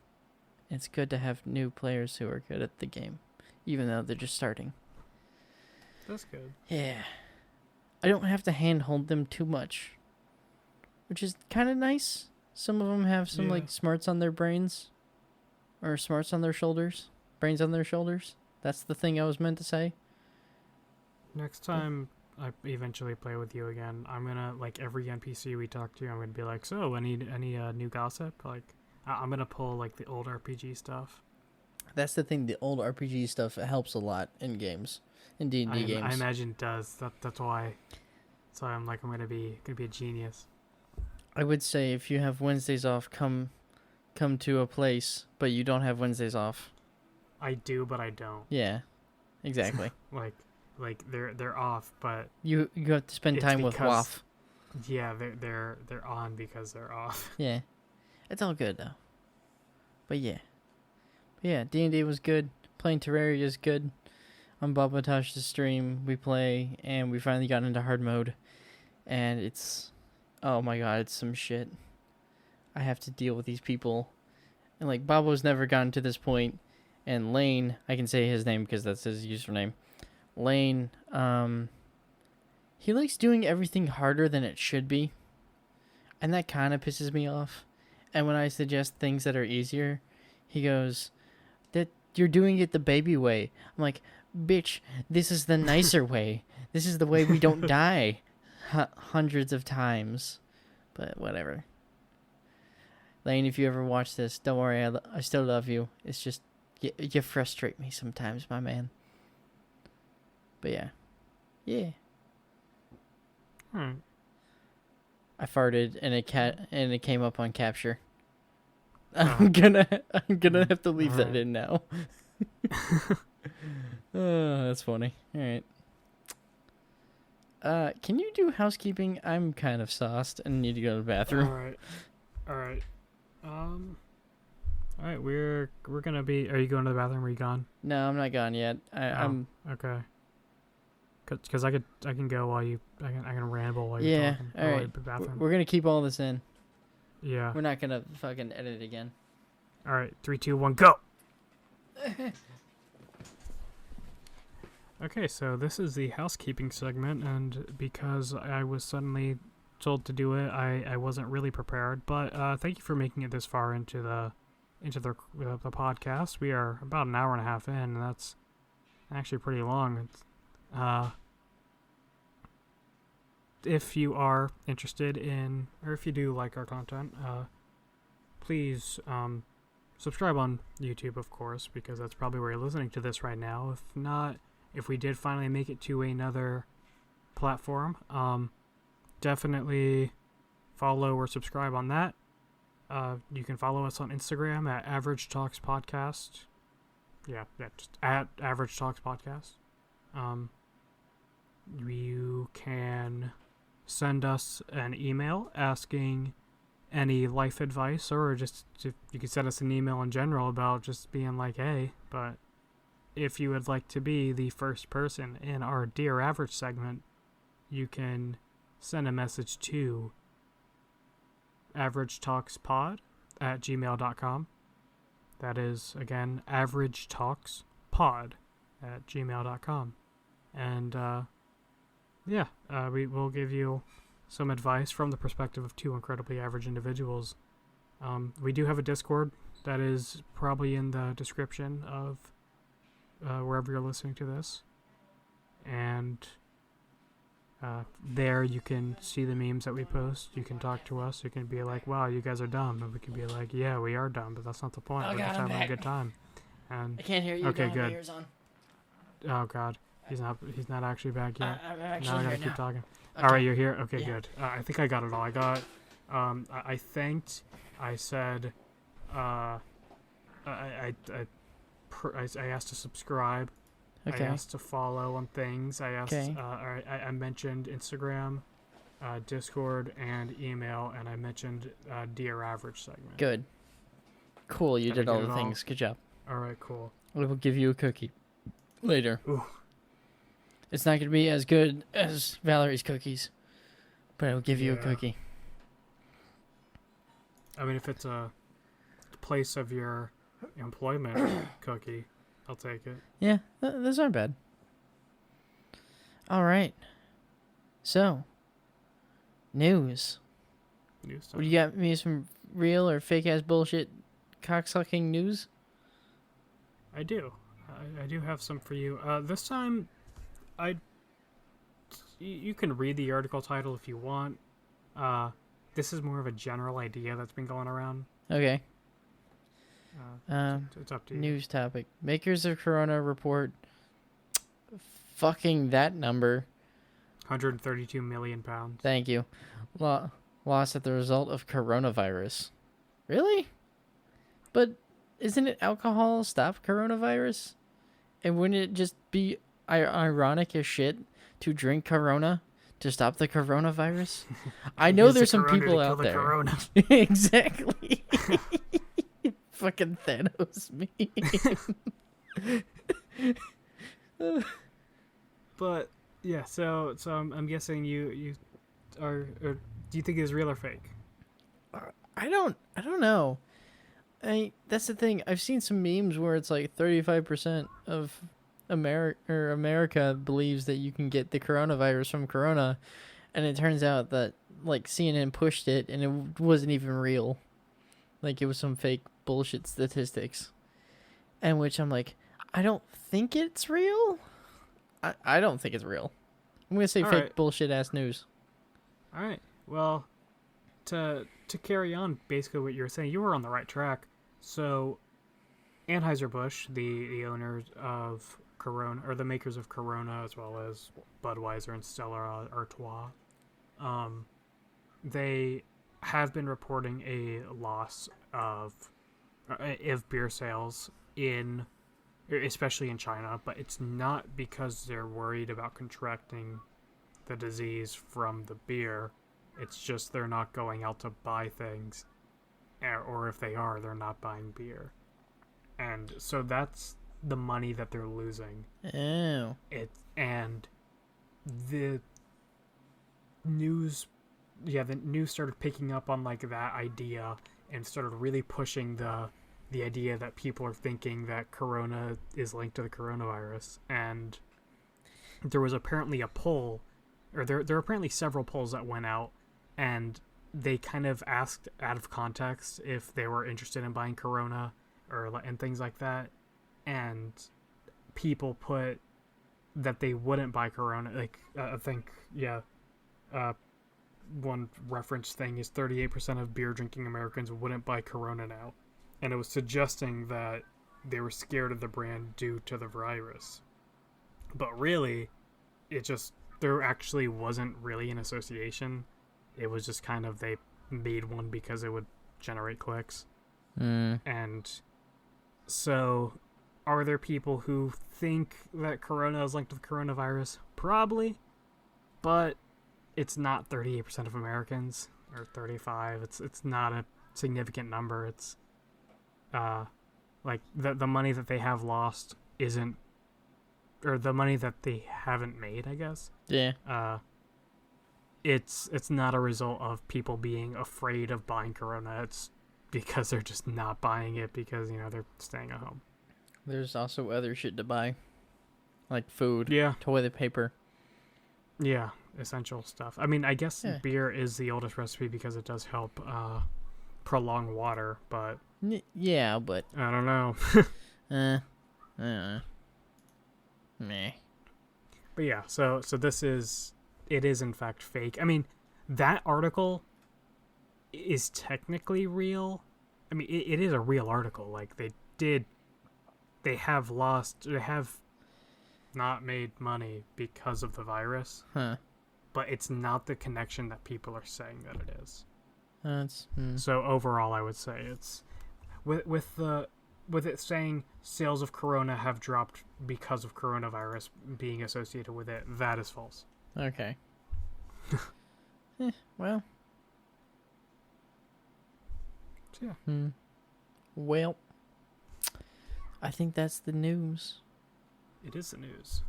[SPEAKER 1] It's good to have new players who are good at the game, even though they're just starting.
[SPEAKER 2] That's good.
[SPEAKER 1] Yeah. I don't have to handhold them too much, which is kind of nice. Some of them have some like smarts on their brains, or smarts on their shoulders, brains on their shoulders. That's the thing I was meant to say.
[SPEAKER 2] Next time I eventually play with you again, I'm gonna, like, every NPC we talk to, I'm gonna be like, so any new gossip? Like, I'm gonna pull, like, the old RPG stuff.
[SPEAKER 1] That's the thing. The old RPG stuff helps a lot in games, in D&D games.
[SPEAKER 2] I imagine it does. That's why. So I'm like, I'm gonna be a genius.
[SPEAKER 1] I would say if you have Wednesdays off, come to a place, but you don't have Wednesdays off.
[SPEAKER 2] I do, but I don't.
[SPEAKER 1] Yeah, exactly.
[SPEAKER 2] like they're off, but
[SPEAKER 1] you have to spend time with WAF.
[SPEAKER 2] Yeah, they're on because they're off.
[SPEAKER 1] Yeah, it's all good though. But yeah, D&D was good. Playing Terraria is good. On Babatash's stream, we play, and we finally got into hard mode, and it's, oh my god, it's some shit. I have to deal with these people, and like Babo's never gotten to this point, and Lane, I can say his name because that's his username. Lane, he likes doing everything harder than it should be, and that kind of pisses me off. And when I suggest things that are easier, he goes, that you're doing it the baby way. I'm like, bitch, this is the nicer way. This is the way we don't die hundreds of times. But whatever. Lane, if you ever watch this, don't worry, I still love you. It's just, you frustrate me sometimes, my man. But yeah. I farted and it came up on capture. I'm gonna have to leave that in now. Oh, that's funny. All right. Can you do housekeeping? I'm kind of sauced and need to go to the bathroom.
[SPEAKER 2] All right. All right. We're gonna be. Are you going to the bathroom? Are you gone?
[SPEAKER 1] No, I'm not gone yet. I'm
[SPEAKER 2] okay. Cause I can go while you. I can ramble while you're talking.
[SPEAKER 1] All right. We're gonna keep all this in.
[SPEAKER 2] Yeah.
[SPEAKER 1] We're not gonna fucking edit it again.
[SPEAKER 2] All right. 3, 2, 1, go. Okay, so this is the housekeeping segment, and because I was suddenly told to do it, I wasn't really prepared. But thank you for making it this far into the podcast. We are about an hour and a half in, and that's actually pretty long. If you are interested in, or if you do like our content, please subscribe on YouTube, of course, because that's probably where you're listening to this right now. If not, if we did finally make it to another platform, definitely follow or subscribe on that. You can follow us on Instagram at averagetalkspodcast. Yeah, just at averagetalkspodcast. You can send us an email asking any life advice, or just you can send us an email in general about just being like, hey, but if you would like to be the first person in our Dear Average segment, you can send a message to averagetalkspod@gmail.com. That is, again, averagetalks, averagetalkspod@gmail.com. And we will give you some advice from the perspective of two incredibly average individuals. We do have a Discord that is probably in the description of wherever you're listening to this. And there you can see the memes that we post. You can talk to us. You can be like, wow, you guys are dumb. And we can be like, yeah, we are dumb, but that's not the point. We're just having a good time. And
[SPEAKER 1] I can't hear you.
[SPEAKER 2] Okay,
[SPEAKER 1] Don't have my
[SPEAKER 2] good.
[SPEAKER 1] ears on.
[SPEAKER 2] Oh, God. He's not actually back yet.
[SPEAKER 1] I'm
[SPEAKER 2] Now
[SPEAKER 1] actually
[SPEAKER 2] I gotta
[SPEAKER 1] here
[SPEAKER 2] keep talking.
[SPEAKER 1] Okay.
[SPEAKER 2] All right, you're here? Okay,
[SPEAKER 1] Yeah.
[SPEAKER 2] good. I think I got it all. I got, I thanked, I said, I asked to subscribe.
[SPEAKER 1] Okay.
[SPEAKER 2] I asked to follow on things. I asked,
[SPEAKER 1] Okay.
[SPEAKER 2] I mentioned Instagram, Discord, and email, and I mentioned Dear Average segment.
[SPEAKER 1] Good. Cool. You
[SPEAKER 2] Did I
[SPEAKER 1] did all
[SPEAKER 2] get
[SPEAKER 1] the
[SPEAKER 2] it all?
[SPEAKER 1] things. Good job.
[SPEAKER 2] All right, cool.
[SPEAKER 1] I will give you a cookie later.
[SPEAKER 2] Ooh.
[SPEAKER 1] It's not going to be as good as Valerie's cookies, but I will give you a
[SPEAKER 2] Yeah.
[SPEAKER 1] cookie.
[SPEAKER 2] I mean, if it's a place of your employment cookie, I'll take it.
[SPEAKER 1] Yeah, those aren't bad. All right. So, news.
[SPEAKER 2] News
[SPEAKER 1] What, you got me some real or fake ass bullshit cocksucking news?
[SPEAKER 2] I do. I do have some for you. This time, you can read the article title if you want. This is more of a general idea that's been going around.
[SPEAKER 1] Okay.
[SPEAKER 2] It's up to you.
[SPEAKER 1] News topic. Makers of Corona report fucking that number.
[SPEAKER 2] 132 million pounds.
[SPEAKER 1] Thank you. Lost at the result of coronavirus. Really? But isn't it alcohol stop coronavirus? And wouldn't it just be ironic as shit to drink Corona to stop the coronavirus? I know
[SPEAKER 2] Use the
[SPEAKER 1] there's some
[SPEAKER 2] Corona
[SPEAKER 1] people
[SPEAKER 2] to kill
[SPEAKER 1] out
[SPEAKER 2] the
[SPEAKER 1] there.
[SPEAKER 2] Corona.
[SPEAKER 1] Exactly. Fucking Thanos meme.
[SPEAKER 2] But yeah, so I'm guessing you are, or do you think it's real or fake?
[SPEAKER 1] I don't know. That's the thing. I've seen some memes where it's like 35% of America believes that you can get the coronavirus from Corona, and it turns out that like CNN pushed it and it wasn't even real. Like it was some fake bullshit statistics. And which I'm like, I don't think it's real. I don't think it's real. I'm gonna say
[SPEAKER 2] All
[SPEAKER 1] fake
[SPEAKER 2] right.
[SPEAKER 1] bullshit ass news.
[SPEAKER 2] All right. Well, to carry on basically what you were saying, you were on the right track. So, Anheuser-Busch, the owners of Corona, or the makers of Corona, as well as Budweiser and Stella Artois, they have been reporting a loss of beer sales especially in China, but it's not because they're worried about contracting the disease from the beer. It's just they're not going out to buy things, or if they are, they're not buying beer. And so that's the money that they're losing.
[SPEAKER 1] Oh.
[SPEAKER 2] And the news started picking up on like that idea and started really pushing the idea that people are thinking that Corona is linked to the coronavirus. And there was apparently a poll, or there are apparently several polls that went out, and they kind of asked out of context if they were interested in buying Corona and things like that. And people put that they wouldn't buy Corona. Like, I think, one reference thing is 38% of beer drinking Americans wouldn't buy Corona now. And it was suggesting that they were scared of the brand due to the virus. But really, there actually wasn't really an association. It was just kind of, they made one because it would generate clicks. And so, are there people who think that Corona is linked to the coronavirus? Probably. But it's not 38% of Americans, or 35. It's not a significant number. It's like the money that they have lost isn't, or the money that they haven't made, I guess.
[SPEAKER 1] Yeah.
[SPEAKER 2] It's not a result of people being afraid of buying Corona. It's because they're just not buying it because, they're staying at home.
[SPEAKER 1] There's also other shit to buy, like food,
[SPEAKER 2] Yeah.
[SPEAKER 1] toilet paper.
[SPEAKER 2] Yeah. Essential stuff. I mean, I guess
[SPEAKER 1] Yeah.
[SPEAKER 2] beer is the oldest recipe because it does help prolong water, but
[SPEAKER 1] Yeah, but
[SPEAKER 2] I don't know.
[SPEAKER 1] meh.
[SPEAKER 2] But yeah, so it is in fact fake. I mean, that article is technically real. I mean, it is a real article. Like they have not made money because of the virus,
[SPEAKER 1] Huh.
[SPEAKER 2] but it's not the connection that people are saying that it is.
[SPEAKER 1] That's
[SPEAKER 2] So overall, I would say it's with it saying sales of Corona have dropped because of coronavirus being associated with it. That is false.
[SPEAKER 1] okay. Well.
[SPEAKER 2] So yeah.
[SPEAKER 1] Well, I think that's the news.
[SPEAKER 2] It is the news.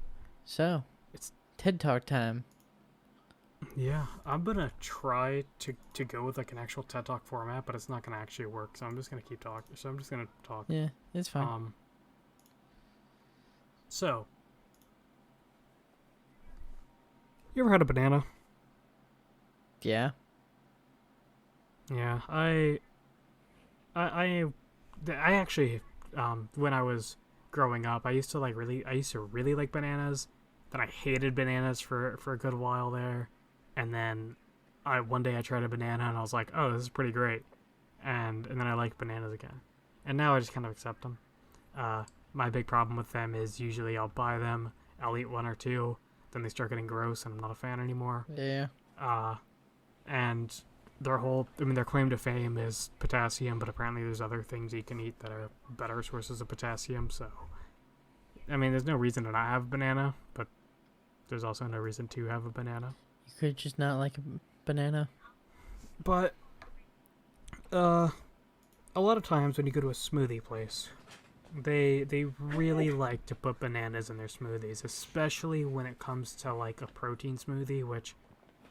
[SPEAKER 1] So,
[SPEAKER 2] It's-
[SPEAKER 1] TED Talk time.
[SPEAKER 2] Yeah, I'm gonna try to go with like an actual TED Talk format, but it's not gonna actually work. So I'm just gonna keep talking. So I'm just gonna talk.
[SPEAKER 1] Yeah, it's fine.
[SPEAKER 2] So you ever had a banana?
[SPEAKER 1] Yeah.
[SPEAKER 2] Yeah, I actually when I was growing up, I used to really like bananas. Then I hated bananas for a good while there, and then one day I tried a banana and I was like, oh, this is pretty great, and then I like bananas again, and now I just kind of accept them. My big problem with them is usually I'll buy them, I'll eat one or two, then they start getting gross and I'm not a fan anymore.
[SPEAKER 1] Yeah.
[SPEAKER 2] And their claim to fame is potassium, but apparently there's other things you can eat that are better sources of potassium. So, I mean, there's no reason to not have a banana, but there's also no reason to have a banana.
[SPEAKER 1] You could just not like a banana.
[SPEAKER 2] But, a lot of times when you go to a smoothie place, they really like to put bananas in their smoothies, especially when it comes to like a protein smoothie, which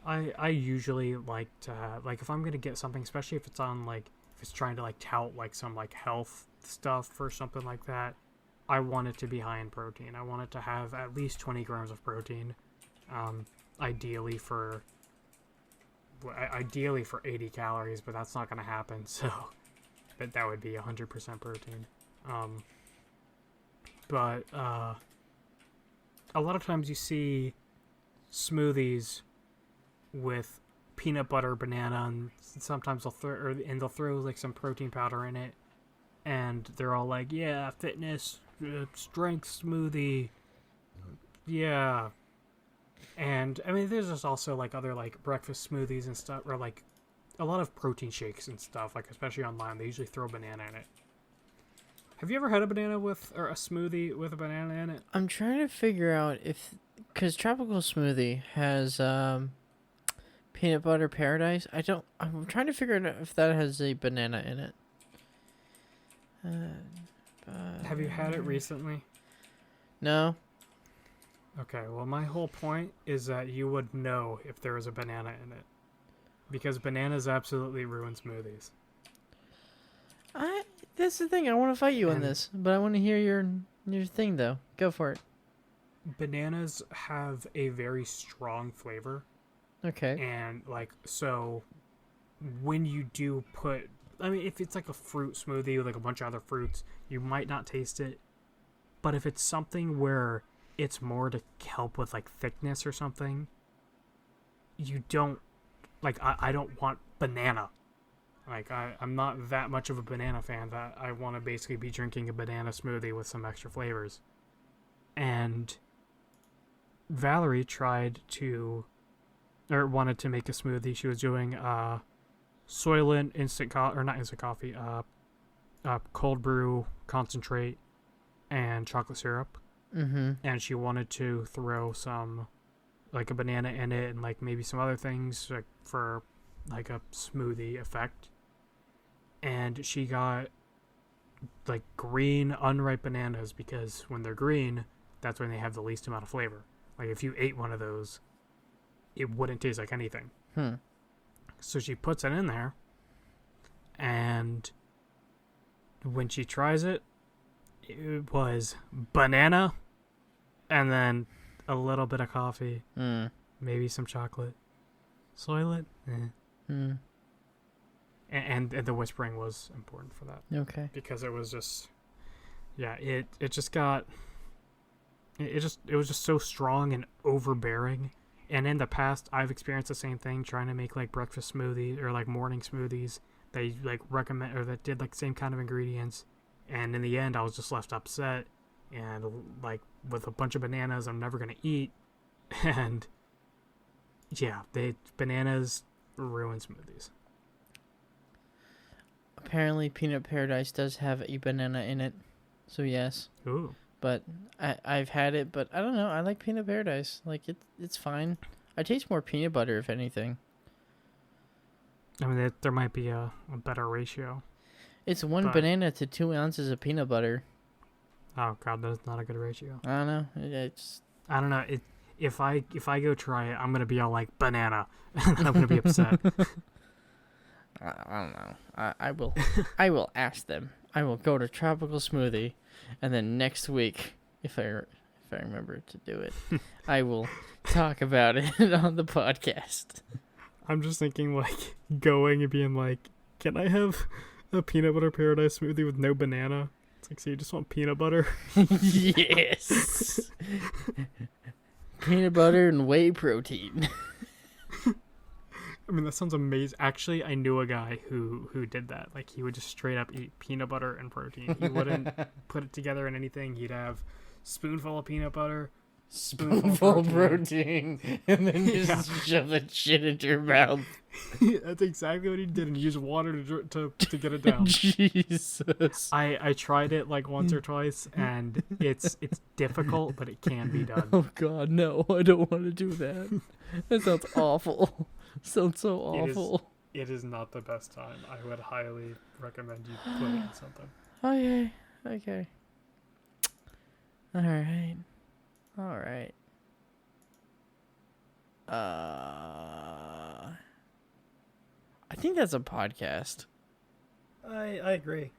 [SPEAKER 2] I usually like to have. Like if I'm gonna get something, especially if it's on like if it's trying to like tout like some like health stuff or something like that, I want it to be high in protein. I want it to have at least 20 grams of protein, ideally for 80 calories, but that's not gonna happen. So, but that would be 100% protein. But a lot of times you see smoothies with peanut butter, banana, and sometimes they'll throw like some protein powder in it, and they're all like, "Yeah, fitness, strength smoothie, yeah." And I mean, there's just also like other like breakfast smoothies and stuff, or like a lot of protein shakes and stuff. Like especially online, they usually throw banana in it. Have you ever had a smoothie with a banana in it?
[SPEAKER 1] I'm trying to figure out because Tropical Smoothie has peanut butter paradise. I'm trying to figure out if that has a banana in it.
[SPEAKER 2] Have you had it recently?
[SPEAKER 1] No.
[SPEAKER 2] Okay, well, my whole point is that you would know if there was a banana in it. Because bananas absolutely ruin smoothies.
[SPEAKER 1] That's the thing. I want to fight you on this, but I want to hear your thing, though. Go for it.
[SPEAKER 2] Bananas have a very strong flavor.
[SPEAKER 1] Okay.
[SPEAKER 2] And, like, so when you do put... I mean, if it's like a fruit smoothie with like a bunch of other fruits, you might not taste it. But if it's something where it's more to help with like thickness or something, you don't... Like, I don't want banana. Like, I'm not that much of a banana fan that I want to basically be drinking a banana smoothie with some extra flavors. And Valerie wanted to make a smoothie. She was doing Soylent cold brew concentrate and chocolate syrup.
[SPEAKER 1] Mm-hmm.
[SPEAKER 2] And she wanted to throw some, like a banana in it and like maybe some other things like for like a smoothie effect. And she got like green unripe bananas because when they're green, that's when they have the least amount of flavor. Like if you ate one of those, it wouldn't taste like anything. So she puts it in there, and when she tries it, It was banana, and then a little bit of coffee, maybe some chocolate. Soylent, and the whispering was important for that.
[SPEAKER 1] Okay.
[SPEAKER 2] Because it was just, yeah, it just got, it was just so strong and overbearing. And in the past, I've experienced the same thing trying to make like breakfast smoothies or like morning smoothies. They like recommend or that did like same kind of ingredients, and in the end, I was just left upset and like with a bunch of bananas I'm never gonna eat, and yeah, bananas ruin smoothies.
[SPEAKER 1] Apparently, Peanut Paradise does have a banana in it, so yes.
[SPEAKER 2] Ooh.
[SPEAKER 1] But I've had it, but I don't know. I like Peanut Paradise. Like it's fine. I taste more peanut butter, if anything.
[SPEAKER 2] I mean, there might be a better ratio.
[SPEAKER 1] It's one banana to 2 ounces of peanut butter.
[SPEAKER 2] Oh god, that's not a good ratio.
[SPEAKER 1] I don't know.
[SPEAKER 2] I don't know. If I go try it, I'm gonna be all like banana, and I'm gonna be upset.
[SPEAKER 1] I don't know. I will ask them. I will go to Tropical Smoothie, and then next week, if I remember to do it, I will talk about it on the podcast.
[SPEAKER 2] I'm just thinking like going and being like, can I have a peanut butter paradise smoothie with no banana? It's like, so you just want peanut butter?
[SPEAKER 1] Yes. Peanut butter and whey protein.
[SPEAKER 2] I mean, that sounds amazing. Actually, I knew a guy who did that. Like, he would just straight up eat peanut butter and protein. He wouldn't put it together in anything. He'd have spoonful of peanut butter,
[SPEAKER 1] spoonful of protein, and then just shove that shit into your mouth.
[SPEAKER 2] That's exactly what he did, and use water to get it down.
[SPEAKER 1] Jesus.
[SPEAKER 2] I tried it like once or twice, and it's difficult, but it can be done.
[SPEAKER 1] Oh God, no! I don't want to do that. That sounds awful. Sounds so awful.
[SPEAKER 2] It is not the best time. I would highly recommend you put it in something.
[SPEAKER 1] Okay. Alright. I think that's a podcast.
[SPEAKER 2] I agree.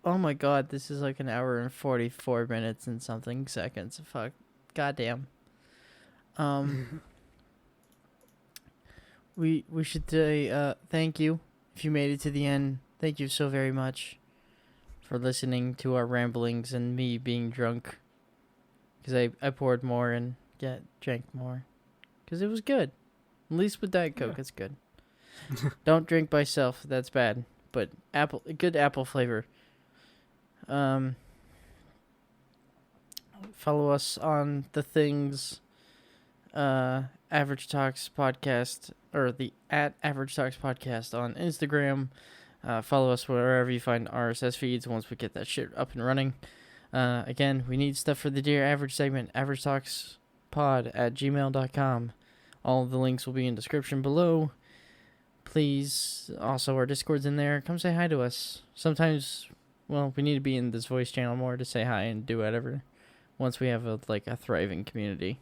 [SPEAKER 1] Oh my God, this is like an hour and 44 minutes and something seconds. Fuck. Goddamn. We should say thank you if you made it to the end. Thank you so very much for listening to our ramblings and me being drunk. Because I poured more and drank more. Because it was good. At least with Diet Coke, it's good. Don't drink by self. That's bad. But good apple flavor. Follow us on the things. Average Talks Podcast, or the @Average Talks Podcast on Instagram. Follow us wherever you find RSS feeds once we get that shit up and running. Again, we need stuff for the Dear Average segment, averagetalkspod@gmail.com. All of the links will be in description below. Please, also our Discord's in there. Come say hi to us. Sometimes, well, we need to be in this voice channel more to say hi and do whatever. Once we have a thriving community.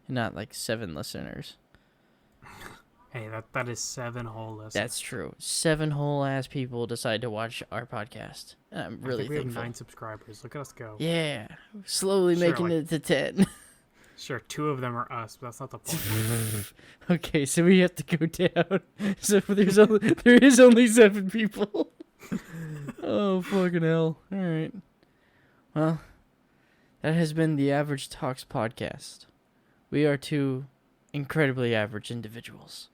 [SPEAKER 1] And not 7 listeners.
[SPEAKER 2] Hey, that is 7 whole listeners.
[SPEAKER 1] That's true. 7 whole ass people decide to watch our podcast. I'm really
[SPEAKER 2] thankful. We have 9 subscribers. Look at us go.
[SPEAKER 1] Yeah, slowly making it to 10.
[SPEAKER 2] Sure, 2 of them are us, but that's not the point.
[SPEAKER 1] Okay, so we have to go down. So there is only 7 people. Oh fucking hell! All right. Well, that has been the Average Talks podcast. We are 2 incredibly average individuals.